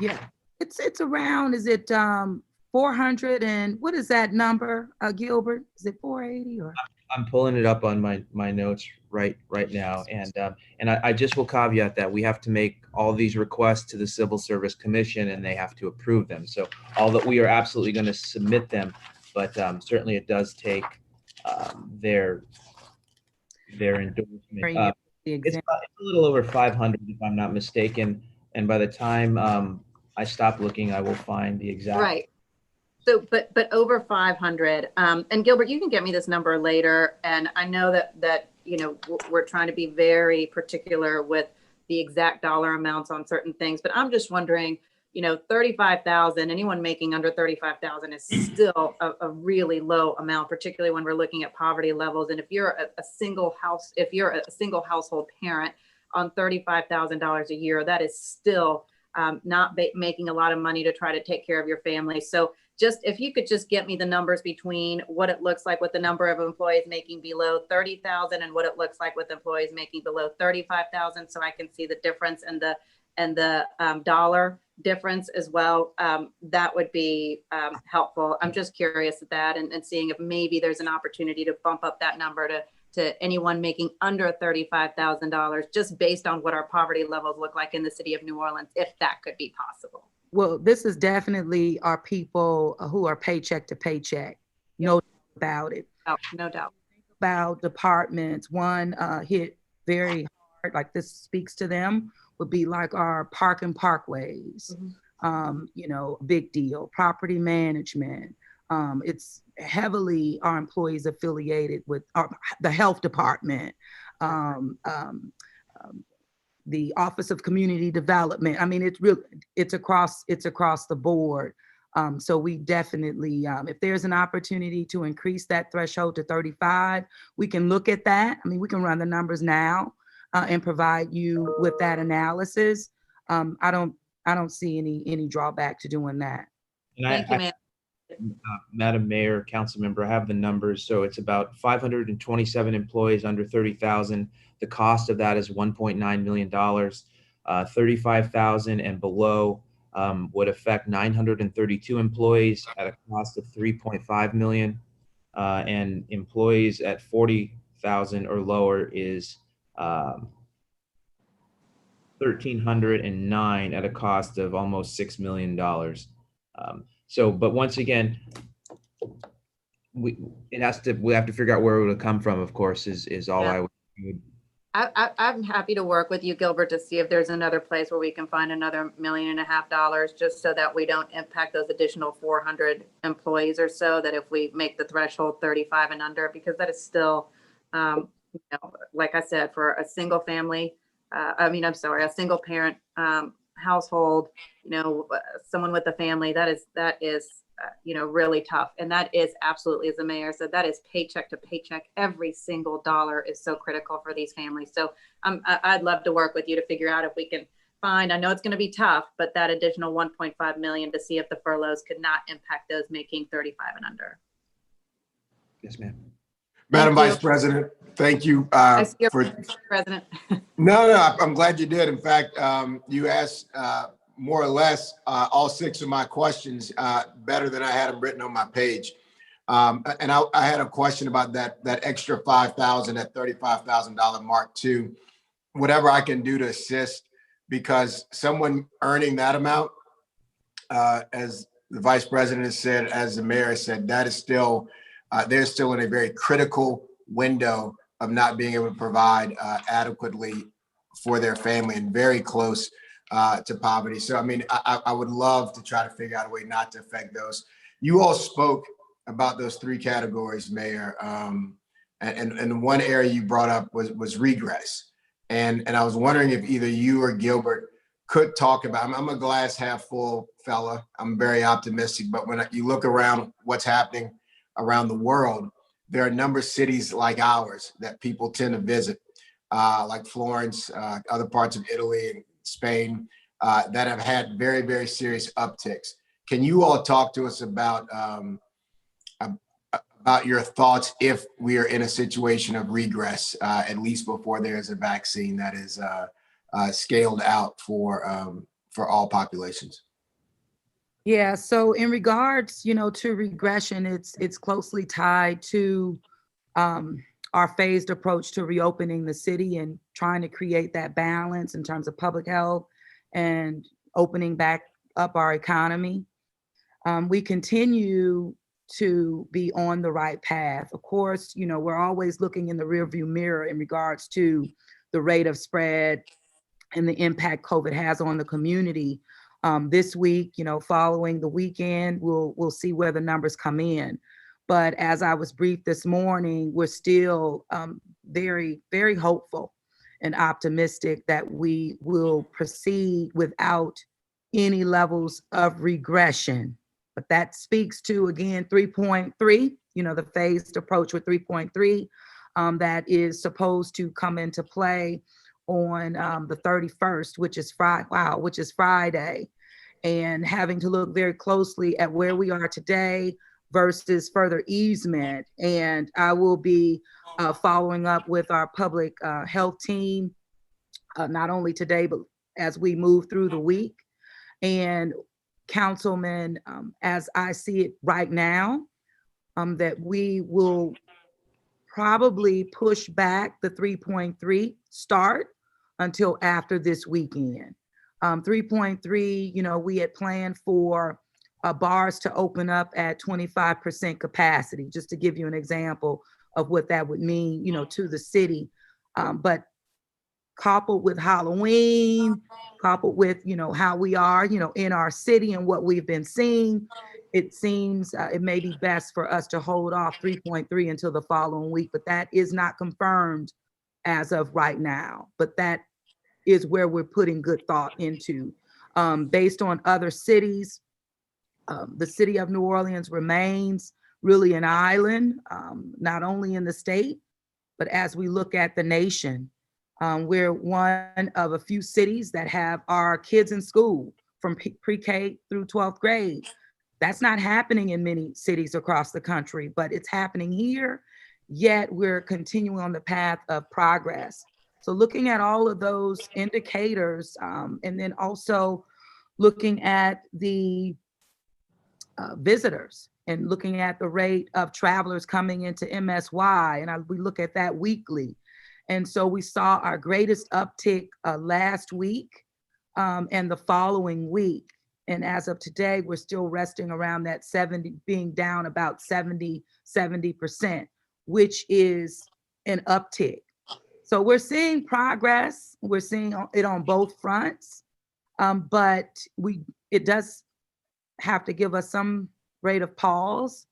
Yeah, it's around, is it 400 and what is that number, Gilbert? Is it 480 or? I'm pulling it up on my notes right now, and I just will caveat that we have to make all these requests to the Civil Service Commission, and they have to approve them. So all that we are absolutely going to submit them, but certainly it does take their endorsement. Bring it to the It's exam. a little over 500, if I'm not mistaken. And by the time I stop looking, I will find the exact. Right. So, but over 500. And Gilbert, you can get me this number later. And I know that we're trying to be very particular with the exact dollar amounts on certain things. But I'm just wondering, 35,000. Anyone making under 35,000 is still a really low amount, particularly when we're looking at poverty levels. And if you're a single household parent on $35,000 a year, that is still not making a lot of money to try to take care of your family. So just if you could just get me the numbers between what it looks like with the number of employees making below 30,000 and what it looks like with employees making below 35,000, so I can see the difference and the dollar difference as well, that would be helpful. I'm just curious at that and seeing if maybe there's an opportunity to bump up that number to anyone making under $35,000, just based on what our poverty levels look like in the city of New Orleans, if that could be possible. Well, this is definitely our people who are paycheck to paycheck. No doubt about it. Oh, no doubt. About departments, one hit very hard, like this speaks to them, would be like our park and parkways. Big deal. Property management. It's heavily our employees affiliated with the health department, the Office of Community Development. I mean, it's across the board. So we definitely, if there's an opportunity to increase that threshold to 35, we can look at that. I mean, we can run the numbers now and provide you with that analysis. I don't see any drawback to doing that. Thank you, ma'am. Madam Mayor, council member, I have the numbers. So it's about 527 employees under 30,000. The cost of that is $1.9 million. 35,000 and below would affect 932 employees at a cost of $3.5 million. And employees at 40,000 or lower is 1,309 at a cost of almost $6 million. But once again, we have to figure out where it would come from, of course, is all. Yeah. I'm happy to work with you, Gilbert, to see if there's another place where we can find another $1.5 million, just so that we don't impact those additional 400 employees or so, that if we make the threshold 35 and under, because that is still, like I said, for a single family, a single parent household, someone with a family, that is really tough. And that is absolutely, as the mayor said, that is paycheck to paycheck. Every single dollar is so critical for these families. So I'd love to work with you to figure out if we can find, I know it's going to be tough, but that additional 1.5 million to see if the furloughs could not impact those making 35 and under. Yes, ma'am. Madam Vice President, thank you. President. No, I'm glad you did. In fact, you asked more or less all 6 of my questions better than I had them written on my page. And I had a question about that extra 5,000, that $35,000 mark too. Whatever I can do to assist because someone earning that amount, as the vice president has said, as the mayor has said, that is still, they're still in a very critical window of not being able to provide adequately for their family and very close to poverty. So, I mean, I would love to try to figure out a way not to affect those. You all spoke about those three categories, Mayor. And one area you brought up was regress. And I was wondering if either you or Gilbert could talk about, I'm a glass half full fella. I'm very optimistic, but when you look around what's happening around the world, there are a number of cities like ours that people tend to visit, like Florence, other parts of Italy and Spain, that have had very, very serious upticks. Can you all talk to us about your thoughts if we are in a situation of regress, at least before there's a vaccine that is scaled out for all populations? Yeah, so in regards, to regression, it's closely tied to our phased approach to reopening the city and trying to create that balance in terms of public health and opening back up our economy. We continue to be on the right path. Of course, we're always looking in the rearview mirror in regards to the rate of spread and the impact COVID has on the community. This week, following the weekend, we'll see where the numbers come in. But as I was briefed this morning, we're still very, very hopeful and optimistic that we will proceed without any levels of regression. But that speaks to, again, 3.3, the phased approach with 3.3 that is supposed to come into play on the 31st, which is Friday, and having to look very closely at where we are today versus further easement. And I will be following up with our public health team, not only today, but as we move through the week. And Councilman, as I see it right now, that we will probably push back the 3.3 start until after this weekend. 3.3, we had planned for bars to open up at 25% capacity, just to give you an example of what that would mean, to the city. But coupled with Halloween, coupled with, how we are, in our city and what we've been seeing, it seems it may be best for us to hold off 3.3 until the following week, but that is not confirmed as of right now. But that is where we're putting good thought into. Based on other cities, the city of New Orleans remains really an island, not only in the state, but as we look at the nation. We're one of a few cities that have our kids in school from pre-K through 12th grade. That's not happening in many cities across the country, but it's happening here, yet we're continuing on the path of progress. So looking at all of those indicators, and then also looking at the visitors and looking at the rate of travelers coming into MSY, and we look at that weekly. And so we saw our greatest uptick last week and the following week. And as of today, we're still resting around that 70, being down about 70%, which is an uptick. So we're seeing progress. We're seeing it on both fronts, but it does have to give us some rate of pause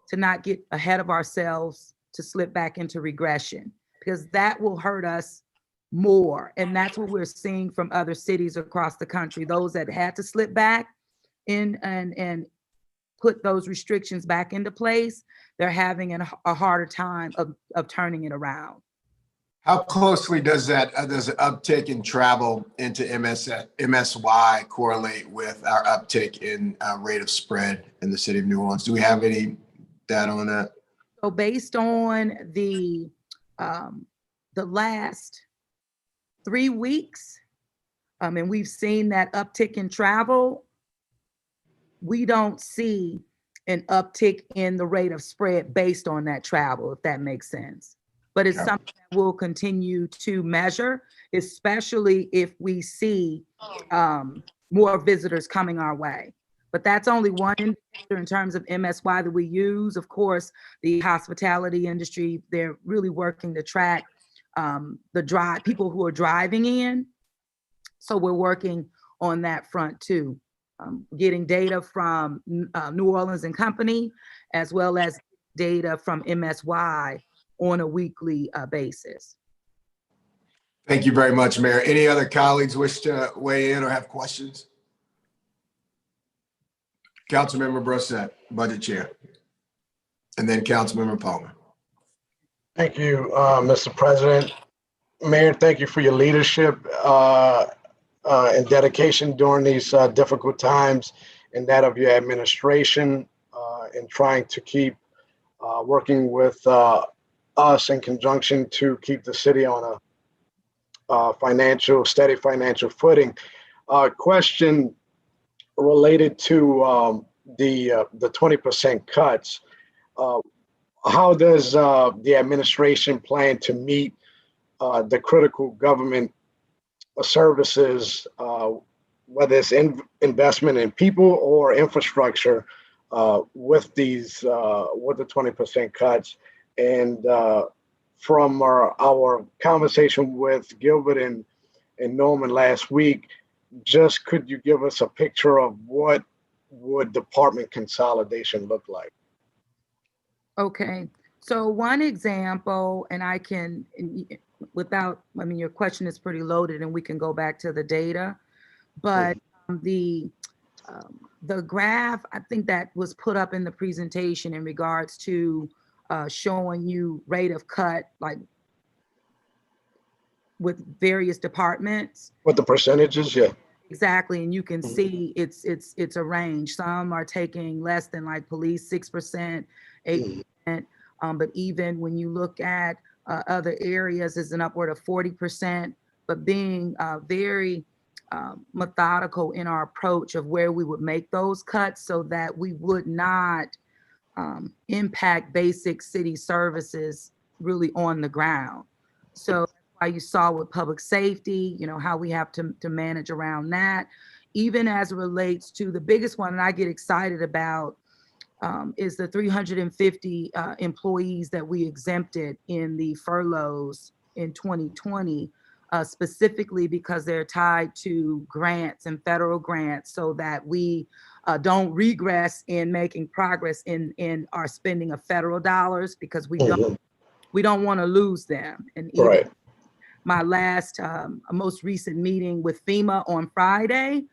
to not get ahead of ourselves to slip back into regression, because that will hurt us more. And that's what we're seeing from other cities across the country. Those that had to slip back in and put those restrictions back into place, they're having a harder time of turning it around. How closely does an uptick in travel into MSY correlate with our uptick in rate of spread in the city of New Orleans? Do we have any data on that? So based on the last 3 weeks, and we've seen that uptick in travel, we don't see an uptick in the rate of spread based on that travel, if that makes sense. but it's Okay. something that we'll continue to measure, especially if we see more visitors coming our way. But that's only one indicator in terms of MSY that we use. Of course, the hospitality industry, they're really working to track the people who are driving in. So we're working on that front too. Getting data from New Orleans and Company, as well as data from MSY on a weekly basis. Thank you very much, Mayor. Any other colleagues wish to weigh in or have questions? Councilmember Brissette, Budget Chair, and then Councilmember Palmer. Thank you, Mr. President. Mayor, thank you for your leadership and dedication during these difficult times, and that of your administration in trying to keep working with us in conjunction to keep the city on a steady financial footing. Question related to the 20% cuts. How does the administration plan to meet the critical government services, whether it's investment in people or infrastructure, with the 20% cuts? And from our conversation with Gilbert and Norman last week, just could you give us a picture of what would department consolidation look like? Okay, so one example, and I can, your question is pretty loaded and we can go back to the data, but the graph, I think that was put up in the presentation in regards to showing you rate of cut, like with various departments. What the percentages, yeah. Exactly, and you can see it's a range. Some are taking less than, like police, 6%, 8%, but even when you look at other areas, is an upward of 40%. But being very methodical in our approach of where we would make those cuts, so that we would not impact basic city services really on the ground. So that's why you saw with public safety, how we have to manage around that. Even as it relates to the biggest one, and I get excited about, is the 350 employees that we exempted in the furloughs in 2020, specifically because they're tied to grants and federal grants, so that we don't regress in making progress in our spending of federal dollars, because we don't want to lose them. And even Right. my last most recent meeting with FEMA on Friday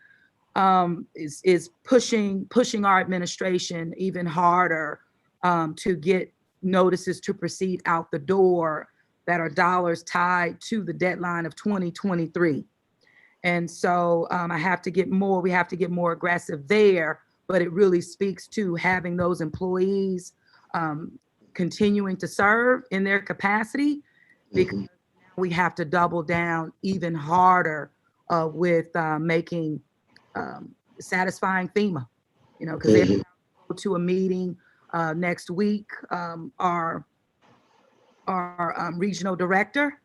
is pushing our administration even harder to get notices to proceed out the door that are dollars tied to the deadline of 2023. And so we have to get more aggressive there, but it really speaks to having those employees continuing to serve in their capacity, because we have to double down even harder with making satisfying FEMA, because they're going to go to a meeting next week. Our regional director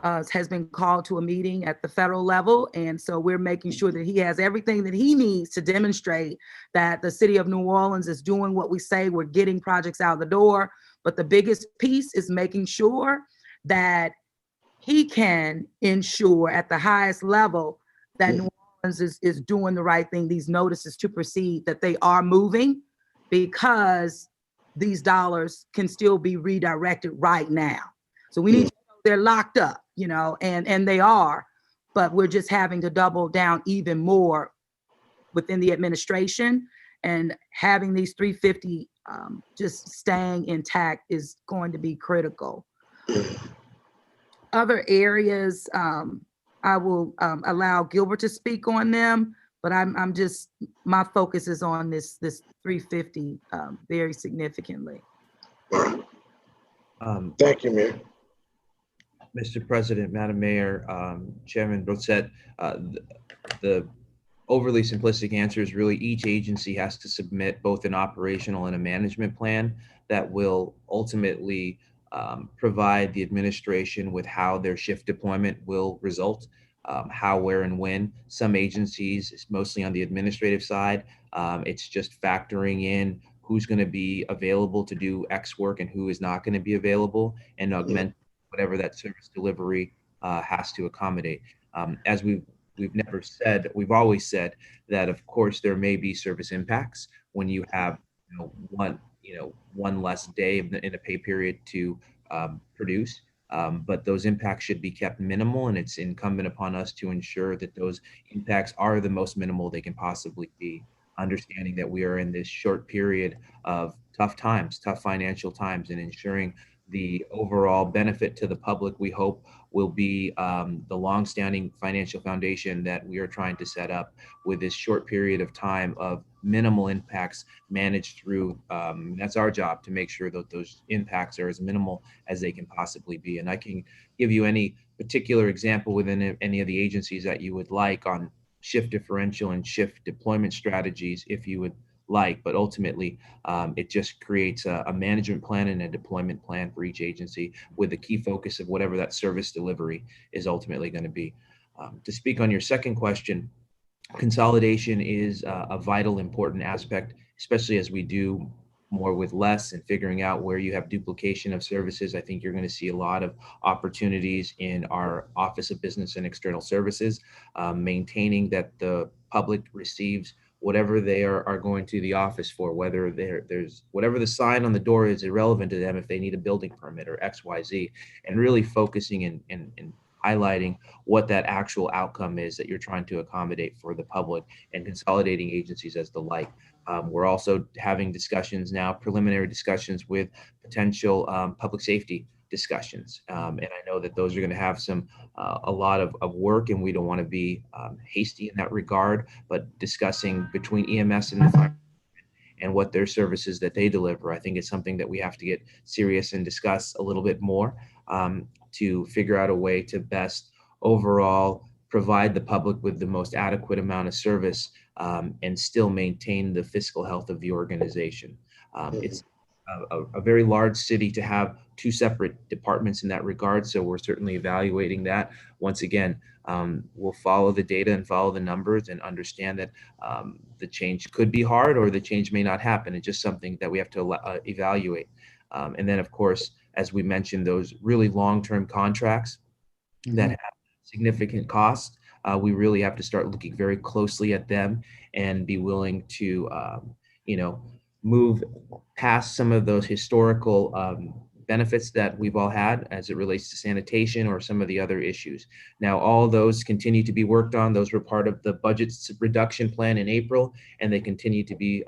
has been called to a meeting at the federal level. And so we're making sure that he has everything that he needs to demonstrate that the city of New Orleans is doing what we say. We're getting projects out the door. But the biggest piece is making sure that he can ensure at the highest level that New Orleans is doing the right thing, these notices to proceed, that they are moving, because these dollars can still be redirected right now. So we need to know they're locked up, and they are, but we're just having to double down even more within the administration, and having these 350 just staying intact is going to be critical. Other areas, I will allow Gilbert to speak on them, but my focus is on this 350 very significantly. Thank you, Mayor. Mr. President, Madam Mayor, Chairman Brissette, the overly simplistic answer is really each agency has to submit both an operational and a management plan that will ultimately provide the administration with how their shift deployment will result, how, where, and when. Some agencies, it's mostly on the administrative side, it's just factoring in who's going to be available to do X work and who is not going to be available, and augment whatever that service delivery has to accommodate. As we've always said that, of course, there may be service impacts when you have one less day in a pay period to produce. But those impacts should be kept minimal, and it's incumbent upon us to ensure that those impacts are the most minimal they can possibly be, understanding that we are in this short period of tough times, tough financial times, and ensuring the overall benefit to the public, we hope, will be the longstanding financial foundation that we are trying to set up with this short period of time of minimal impacts managed through. That's our job, to make sure that those impacts are as minimal as they can possibly be. And I can give you any particular example within any of the agencies that you would like on shift differential and shift deployment strategies if you would like, but ultimately it just creates a management plan and a deployment plan for each agency with the key focus of whatever that service delivery is ultimately going to be. To speak on your second question, consolidation is a vital, important aspect, especially as we do more with less and figuring out where you have duplication of services. I think you're going to see a lot of opportunities in our Office of Business and External Services, maintaining that the public receives whatever they are going to the office for, whether there's whatever the sign on the door is irrelevant to them if they need a building permit or XYZ, and really focusing and highlighting what that actual outcome is that you're trying to accommodate for the public, and consolidating agencies as the like. We're also having discussions now, preliminary discussions with potential public safety discussions. And I know that those are going to have a lot of work, and we don't want to be hasty in that regard, but discussing between EMS and the fire and what their services that they deliver, I think it's something that we have to get serious and discuss a little bit more to figure out a way to best overall provide the public with the most adequate amount of service and still maintain the fiscal health of the organization. It's a very large city to have two separate departments in that regard, so we're certainly evaluating that. Once again, we'll follow the data and follow the numbers and understand that the change could be hard or the change may not happen. It's just something that we have to evaluate. And then, of course, as we mentioned, those really long-term contracts that have significant costs, we really have to start looking very closely at them and be willing to, move past some of those historical benefits that we've all had as it relates to sanitation or some of the other issues. Now, all those continue to be worked on. Those were part of the budget reduction plan in April, and they continue to be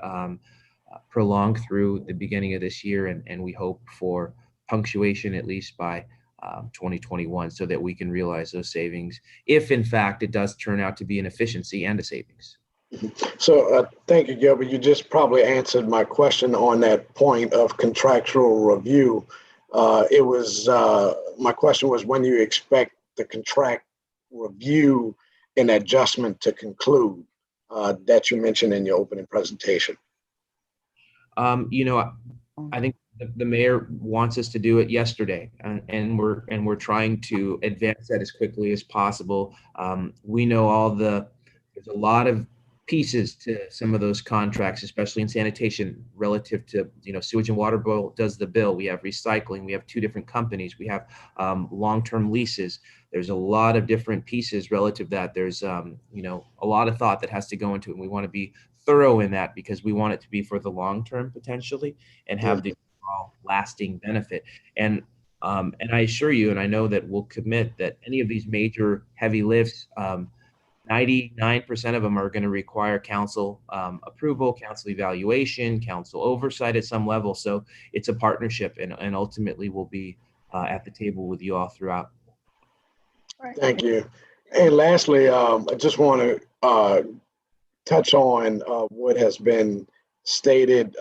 prolonged through the beginning of this year. And we hope for punctuation at least by 2021, so that we can realize those savings, if in fact it does turn out to be an efficiency and a savings. So thank you, Gilbert. You just probably answered my question on that point of contractual review. My question was, when do you expect the contract review and adjustment to conclude that you mentioned in your opening presentation? I think the mayor wants us to do it yesterday, and we're trying to advance that as quickly as possible. We know there's a lot of pieces to some of those contracts, especially in sanitation, relative to, sewage and water board does the bill. We have recycling. We have two different companies. We have long-term leases. There's a lot of different pieces relative to that. There's, a lot of thought that has to go into it. And we want to be thorough in that because we want it to be for the long term potentially and have the lasting benefit. And I assure you, and I know that we'll commit that any of these major heavy lifts, 99% of them are going to require council approval, council evaluation, council oversight at some level. So it's a partnership, and ultimately we'll be at the table with you all throughout. Thank you. And lastly, I just want to touch on what has been stated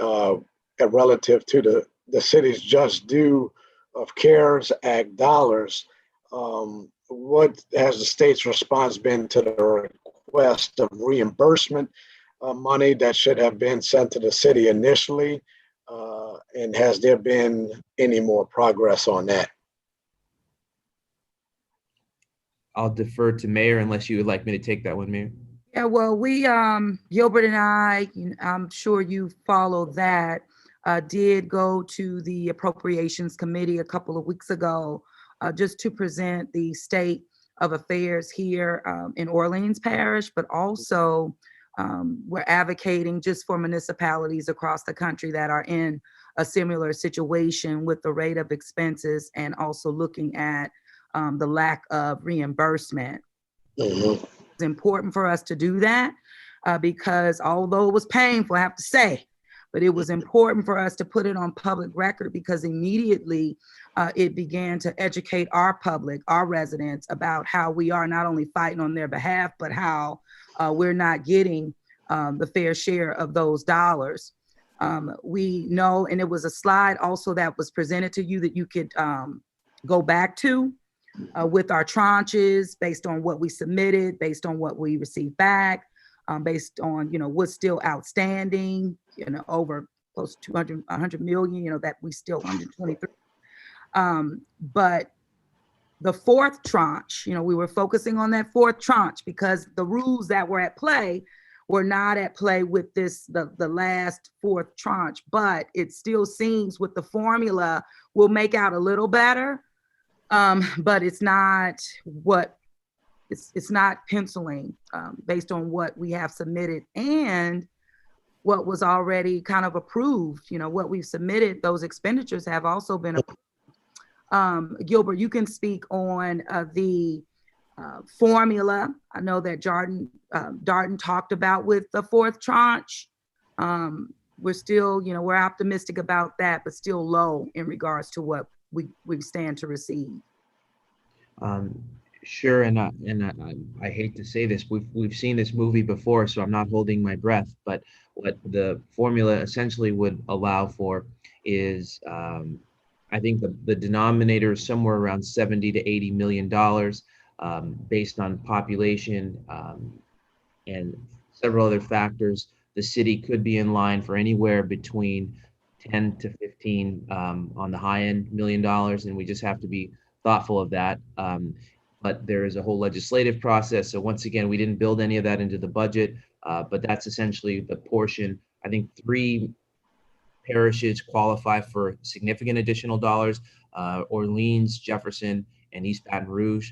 relative to the city's just due of CARES Act dollars. What has the state's response been to the request of reimbursement money that should have been sent to the city initially? And has there been any more progress on that? I'll defer to Mayor unless you would like me to take that one, Mayor. Yeah, well, we, Gilbert and I, I'm sure you follow that, did go to the Appropriations Committee a couple of weeks ago, just to present the state of affairs here in Orleans Parish, but also we're advocating just for municipalities across the country that are in a similar situation with the rate of expenses and also looking at the lack of reimbursement. Mhm. It's important for us to do that because although it was painful, I have to say, but it was important for us to put it on public record because immediately it began to educate our public, our residents, about how we are not only fighting on their behalf, but how we're not getting the fair share of those dollars. We know, and it was a slide also that was presented to you that you could go back to with our tranches based on what we submitted, based on what we received back, based on, what's still outstanding, over close to 100 million, that we still 123. But the fourth tranche, we were focusing on that fourth tranche because the rules that were at play were not at play with the last fourth tranche, but it still seems with the formula, we'll make out a little better. But it's not it's not penciling based on what we have submitted and what was already kind of approved. What we've submitted, those expenditures have also been approved. Gilbert, you can speak on the formula. I know that Darden talked about with the fourth tranche. We're still, we're optimistic about that, but still low in regards to what we stand to receive. Sure, and I hate to say this, we've seen this movie before, so I'm not holding my breath. But what the formula essentially would allow for is, I think the denominator is somewhere around $70 to $80 million, based on population and several other factors. The city could be in line for anywhere between 10 to 15 on the high end $1 million, and we just have to be thoughtful of that. But there is a whole legislative process. So once again, we didn't build any of that into the budget, but that's essentially the portion. I think 3 parishes qualify for significant additional dollars: Orleans, Jefferson, and East Baton Rouge.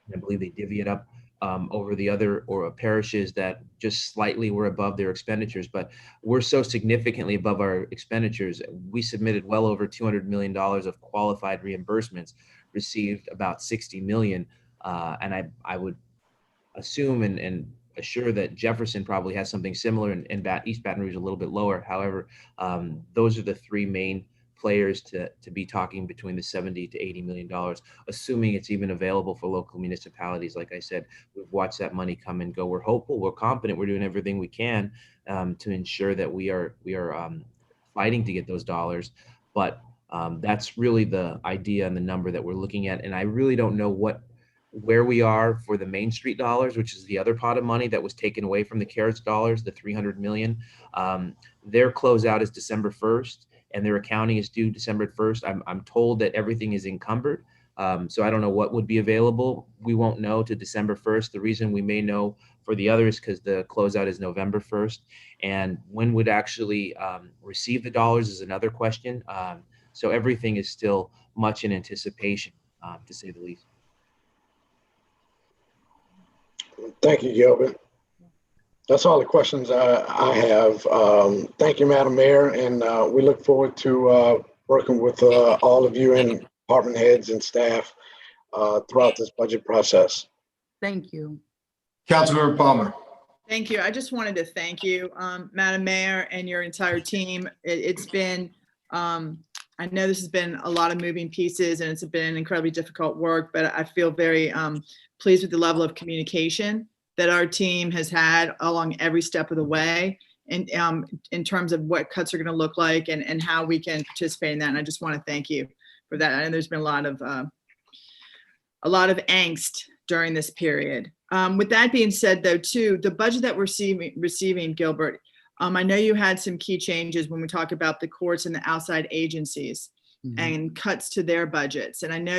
And I believe they divvy it up over the other parishes that just slightly were above their expenditures. But we're so significantly above our expenditures. We submitted well over $200 million of qualified reimbursements, received about 60 million. And I would assume and assure that Jefferson probably has something similar, and East Baton Rouge a little bit lower. However, those are the 3 main players to be talking between the 70 to $80 million, assuming it's even available for local municipalities. Like I said, we've watched that money come and go. We're hopeful, we're confident, we're doing everything we can to ensure that we are fighting to get those dollars. But that's really the idea and the number that we're looking at. And I really don't know where we are for the Main Street dollars, which is the other pot of money that was taken away from the CARES dollars, the 300 million. Their closeout is December 1st. And their accounting is due December 1st. I'm told that everything is encumbered. So I don't know what would be available. We won't know to December 1st. The reason we may know for the others because the closeout is November 1st. And when would actually receive the dollars is another question. So everything is still much in anticipation, to say the least. Thank you, Gilbert. That's all the questions I have. Thank you, Madam Mayor, and we look forward to working with all of you and department heads and staff throughout this budget process. Thank you. Councilmember Palmer. Thank you. I just wanted to thank you, Madam Mayor, and your entire team. It's been, I know this has been a lot of moving pieces and it's been incredibly difficult work, but I feel very pleased with the level of communication that our team has had along every step of the way, and in terms of what cuts are going to look like and how we can participate in that. And I just want to thank you for that. I know there's been a lot of angst during this period. With that being said, though, too, the budget that we're receiving, Gilbert, I know you had some key changes when we talk about the courts and the outside agencies and cuts to their budgets. And I know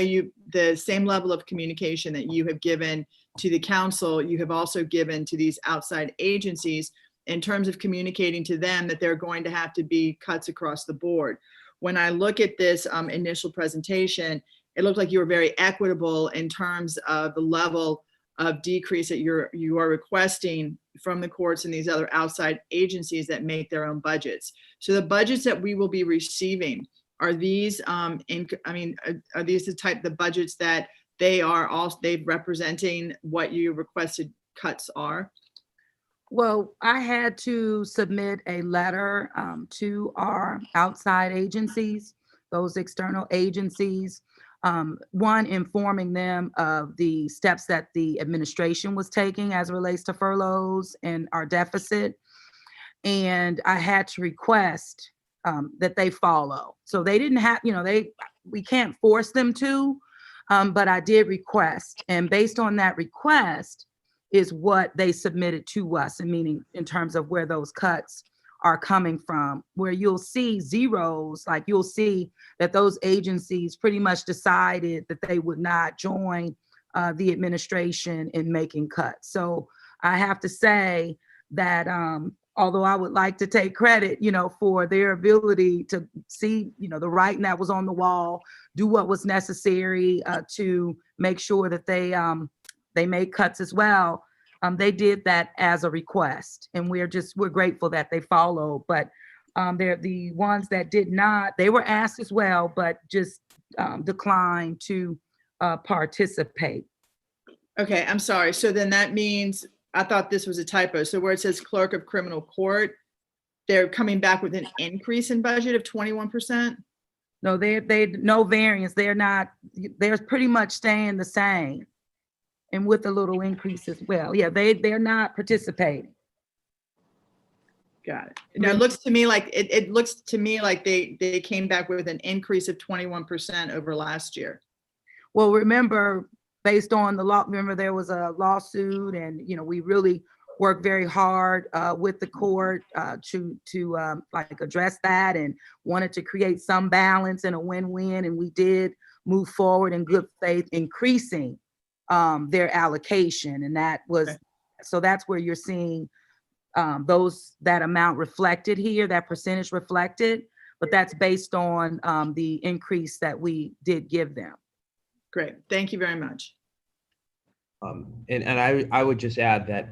the same level of communication that you have given to the council, you have also given to these outside agencies in terms of communicating to them that they're going to have to be cuts across the board. When I look at this initial presentation, it looked like you were very equitable in terms of the level of decrease that you are requesting from the courts and these other outside agencies that make their own budgets. So the budgets that we will be receiving, are these are these the budgets that they representing what you requested cuts are? Well, I had to submit a letter to our outside agencies, those external agencies, one, informing them of the steps that the administration was taking as it relates to furloughs and our deficit. And I had to request that they follow. So they didn't have, we can't force them to, but I did request. And based on that request is what they submitted to us, and meaning in terms of where those cuts are coming from, where you'll see zeros, like you'll see that those agencies pretty much decided that they would not join the administration in making cuts. So I have to say that although I would like to take credit, for their ability to see, the writing that was on the wall, do what was necessary to make sure that they made cuts as well. They did that as a request, and we're grateful that they followed. But they're the ones that did not. They were asked as well, but just declined to participate. Okay, I'm sorry. So then that means, I thought this was a typo. So where it says clerk of criminal court, they're coming back with an increase in budget of 21%? No, they no variance. They're pretty much staying the same, and with a little increase as well. Yeah, they're not participating. Got it. Now, it looks to me like it looks to me like they came back with an increase of 21% over last year. Well, remember, based on the law, remember there was a lawsuit, and we really worked very hard with the court to address that, and wanted to create some balance and a win-win, and we did move forward in good faith, increasing their allocation, and that was so that's where you're seeing that amount reflected here, that percentage reflected, but that's based on the increase that we did give them. Great, thank you very much. And I would just add that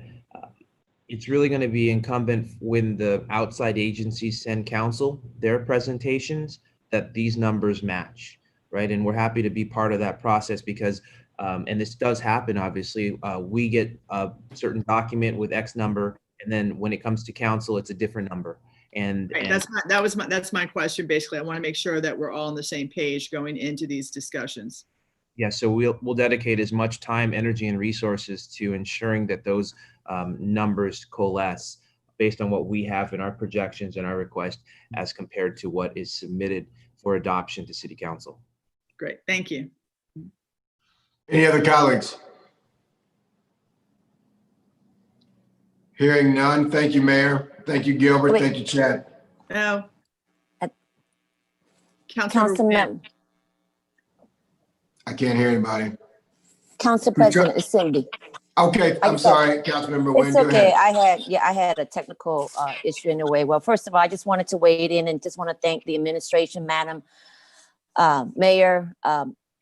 it's really going to be incumbent when the outside agencies send council their presentations that these numbers match, right? And we're happy to be part of that process because, and this does happen, obviously, we get a certain document with X number, and then when it comes to council, it's a different number. And, right, that's my question. Basically, I want to make sure that we're all on the same page going into these discussions. Yeah, so we'll dedicate as much time, energy, and resources to ensuring that those numbers coalesce based on what we have in our projections and our request as compared to what is submitted for adoption to City Council. Great, thank you. Any other colleagues? Hearing none. Thank you, Mayor. Thank you, Gilbert. Wait. Thank you, Chad. No. Councilman, I can't hear anybody. Council President, it's Cindy. Okay, I'm sorry, Councilmember Wynn. It's Go okay. ahead. I had a technical issue in the way. Well, first of all, I just wanted to weigh in and just want to thank the administration, Madam Mayor,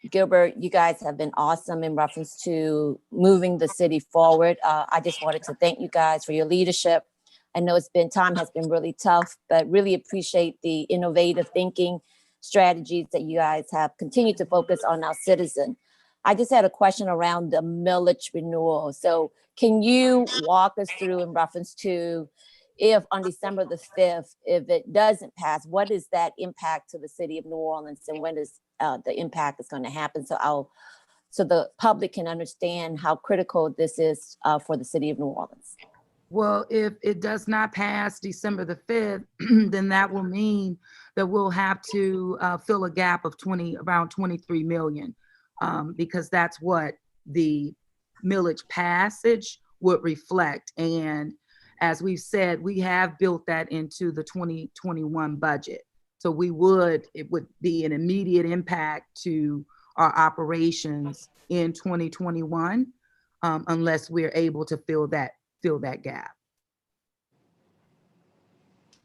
Gilbert. You guys have been awesome in reference to moving the city forward. I just wanted to thank you guys for your leadership. I know time has been really tough, but really appreciate the innovative thinking strategies that you guys have continued to focus on our citizen. I just had a question around the millage renewal. So can you walk us through in reference to if on December the 5th, if it doesn't pass, what is that impact to the city of New Orleans, and when is the impact is going to happen? So the public can understand how critical this is for the city of New Orleans. Well, if it does not pass December the 5th, then that will mean that we'll have to fill a gap of around 23 million, because that's what the millage passage would reflect. And as we've said, we have built that into the 2021 budget. So it would be an immediate impact to our operations in 2021, unless we're able to fill that gap.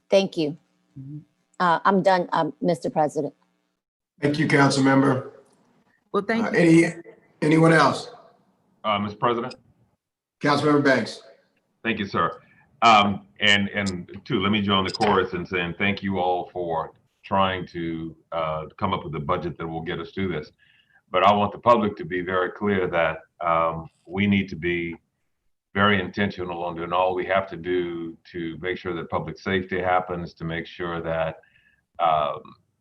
Thank you. I'm done, Mr. President. Thank you, council member. Well, thank you. Anyone else? Mr. President? Councilmember Banks. Thank you, sir. And two, let me join the chorus in saying thank you all for trying to come up with a budget that will get us through this. But I want the public to be very clear that we need to be very intentional on doing all we have to do to make sure that public safety happens, to make sure that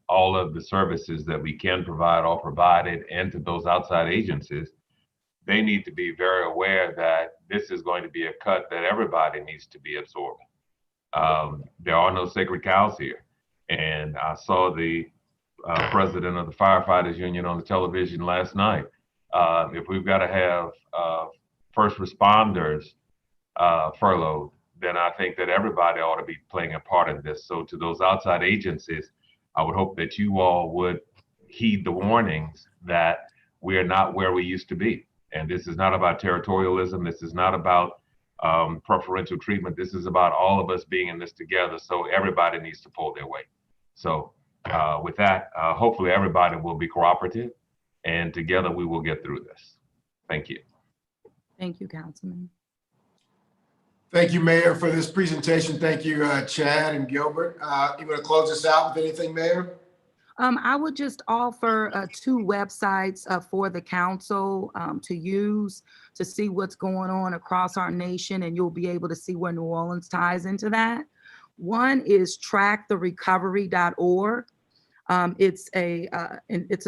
all of the services that we can provide are provided, and to those outside agencies, they need to be very aware that this is going to be a cut that everybody needs to be absorbing. There are no sacred cows here. And I saw the president of the firefighters union on the television last night. If we've got to have first responders furloughed, then I think that everybody ought to be playing a part in this. So to those outside agencies, I would hope that you all would heed the warnings that we are not where we used to be. And this is not about territorialism. This is not about preferential treatment. This is about all of us being in this together. So everybody needs to pull their weight. So with that, hopefully everybody will be cooperative, and together we will get through this. Thank you. Thank you, Councilman. Thank you, Mayor, for this presentation. Thank you, Chad and Gilbert. You want to close us out with anything, Mayor? I would just offer 2 websites for the council to use to see what's going on across our nation, and you'll be able to see where New Orleans ties into that. One is tracktherecovery.org. It's a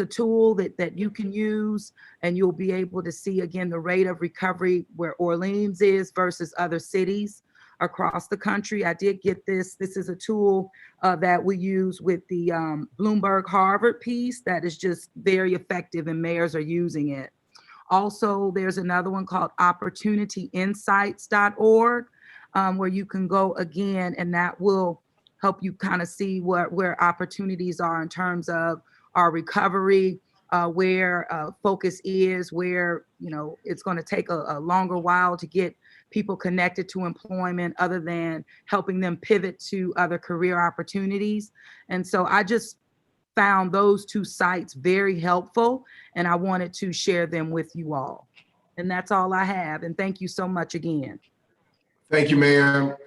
tool that you can use, and you'll be able to see again the rate of recovery where Orleans is versus other cities across the country. I did get this. This is a tool that we use with the Bloomberg Harvard piece that is just very effective, and mayors are using it. Also, there's another one called opportunityinsights.org, where you can go again, and that will help you kind of see where opportunities are in terms of our recovery, where focus is, where it's going to take a longer while to get people connected to employment other than helping them pivot to other career opportunities. And so I just found those 2 sites very helpful, and I wanted to share them with you all. And that's all I have. And thank you so much again. Thank you, Mayor.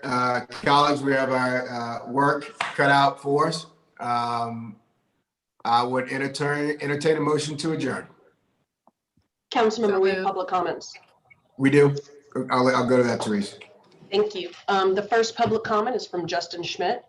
Colleagues, we have our work cut out for us. I would entertain a motion to adjourn. Councilmember, we have public comments. We do? I'll go to that, Teresa. Thank you. The first public comment is from Justin Schmidt.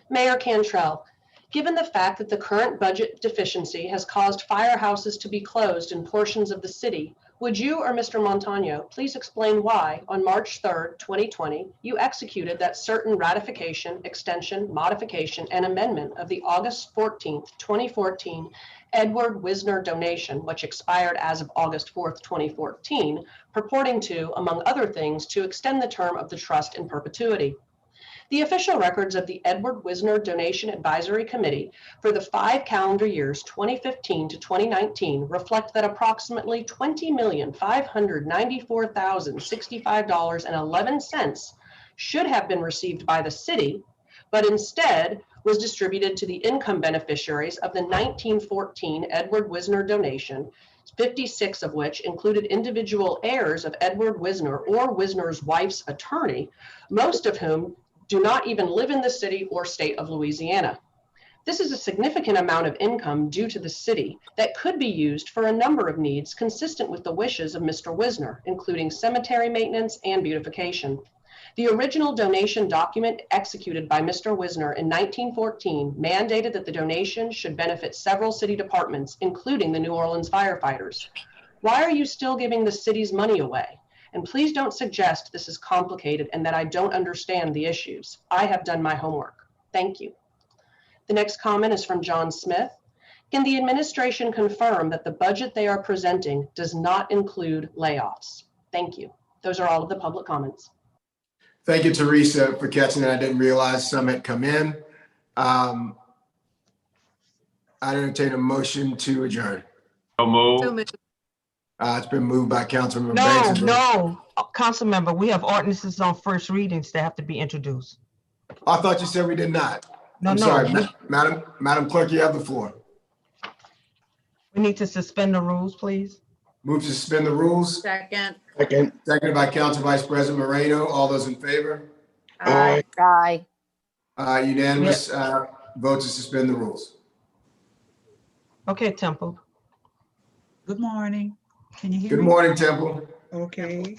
Mayor Cantrell, given the fact that the current budget deficiency has caused firehouses to be closed in portions of the city, would you or Mr. Montano please explain why on March 3rd, 2020, you executed that certain ratification, extension, modification, and amendment of the August 14th, 2014 Edward Wisner donation, which expired as of August 4th, 2014, purporting to, among other things, to extend the term of the trust in perpetuity. The official records of the Edward Wisner Donation Advisory Committee for the 5 calendar years 2015 to 2019 reflect that approximately $20,594,065.11 should have been received by the city, but instead was distributed to the income beneficiaries of the 1914 Edward Wisner donation, 56 of which included individual heirs of Edward Wisner or Wisner's wife's attorney, most of whom do not even live in the city or state of Louisiana. This is a significant amount of income due to the city that could be used for a number of needs consistent with the wishes of Mr. Wisner, including cemetery maintenance and beautification. The original donation document executed by Mr. Wisner in 1914 mandated that the donation should benefit several city departments, including the New Orleans firefighters. Why are you still giving the city's money away? And please don't suggest this is complicated and that I don't understand the issues. I have done my homework. Thank you. The next comment is from John Smith. Can the administration confirm that the budget they are presenting does not include layoffs? Thank you. Those are all of the public comments. Thank you, Teresa, for catching that. I didn't realize some had come in. I entertain a motion to adjourn. So So move. moved. It's been moved by Councilmember Banks. No, Is there- no, council member, we have ordinances on first readings that have to be introduced. I thought you said we did not. No, I'm no, sorry, we- Madam Clerk, you have the floor. We need to suspend the rules, please. Move to suspend the rules. Second. Second. Seconded by Council Vice President Moreno. All those in favor? Aye. Aye. Unanimous vote to suspend the rules. Okay, Temple. Good morning. Can you hear Good me? morning, Temple. Okay.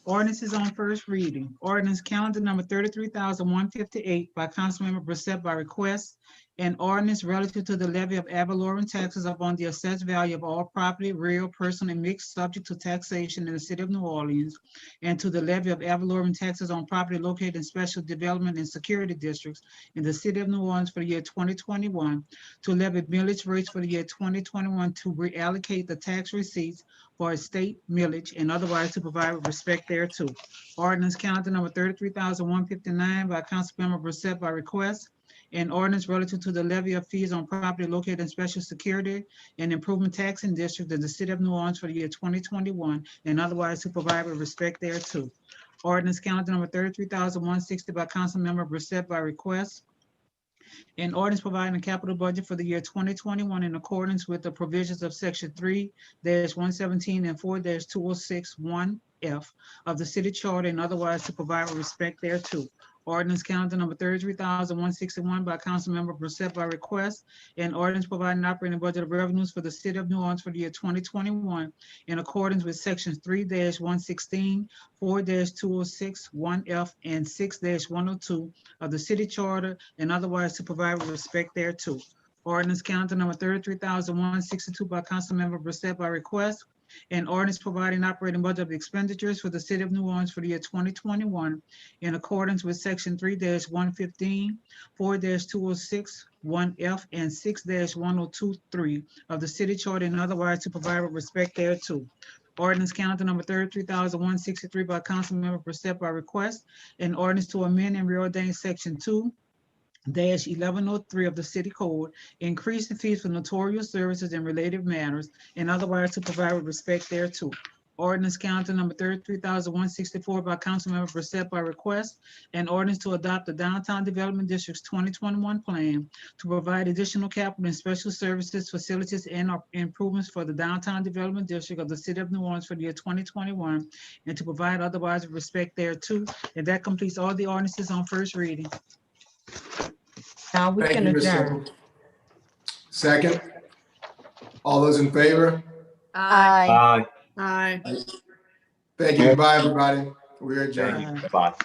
Ordinance is on first reading. Ordinance calendar number 33,158 by Councilmember Brissette by request. An ordinance relative to the levy of ad valorem taxes upon the assessed value of all property, real, personal, and mixed, subject to taxation in the city of New Orleans, and to the levy of ad valorem taxes on property located in special development and security districts in the city of New Orleans for the year 2021, to levy millage rates for the year 2021, to reallocate the tax receipts for a state millage and otherwise to provide with respect thereto. Ordinance calendar number 33,159 by Councilmember Brissette by request. An ordinance relative to the levy of fees on property located in special security and improvement taxing district in the city of New Orleans for the year 2021 and otherwise to provide with respect thereto. Ordinance calendar number 33,160 by Councilmember Brissette by request. An ordinance providing a capital budget for the year 2021 in accordance with the provisions of section 3-117 and 4-2061F of the city charter and otherwise to provide with respect thereto. Ordinance calendar number 33,161 by Councilmember Brissette by request. An ordinance providing an operating budget of revenues for the city of New Orleans for the year 2021 in accordance with sections 3-116, 4-2061F, and 6-102 of the city charter and otherwise to provide with respect thereto. Ordinance calendar number 33,162 by Councilmember Brissette by request. An ordinance providing operating budget of expenditures for the city of New Orleans for the year 2021 in accordance with section 3-115, 4-2061F, and 6-1023 of the city charter and otherwise to provide with respect thereto. Ordinance calendar number 33,163 by Councilmember Brissette by request. An ordinance to amend and reordain section 2-1103 of the city code, increase the fees for notarial services and related matters, and otherwise to provide with respect thereto. Ordinance calendar number 33,164 by Councilmember Brissette by request. An ordinance to adopt the Downtown Development District's 2021 plan to provide additional capital and special services, facilities, and improvements for the Downtown Development District of the city of New Orleans for the year 2021, and to provide otherwise with respect thereto. And that completes all the ordinances on first reading. Now we Thank can you, Ms. adjourn. Temple. Second. All those in favor? Aye. Aye. Thank you. Goodbye, everybody. We are adjourned. Aye. Bye.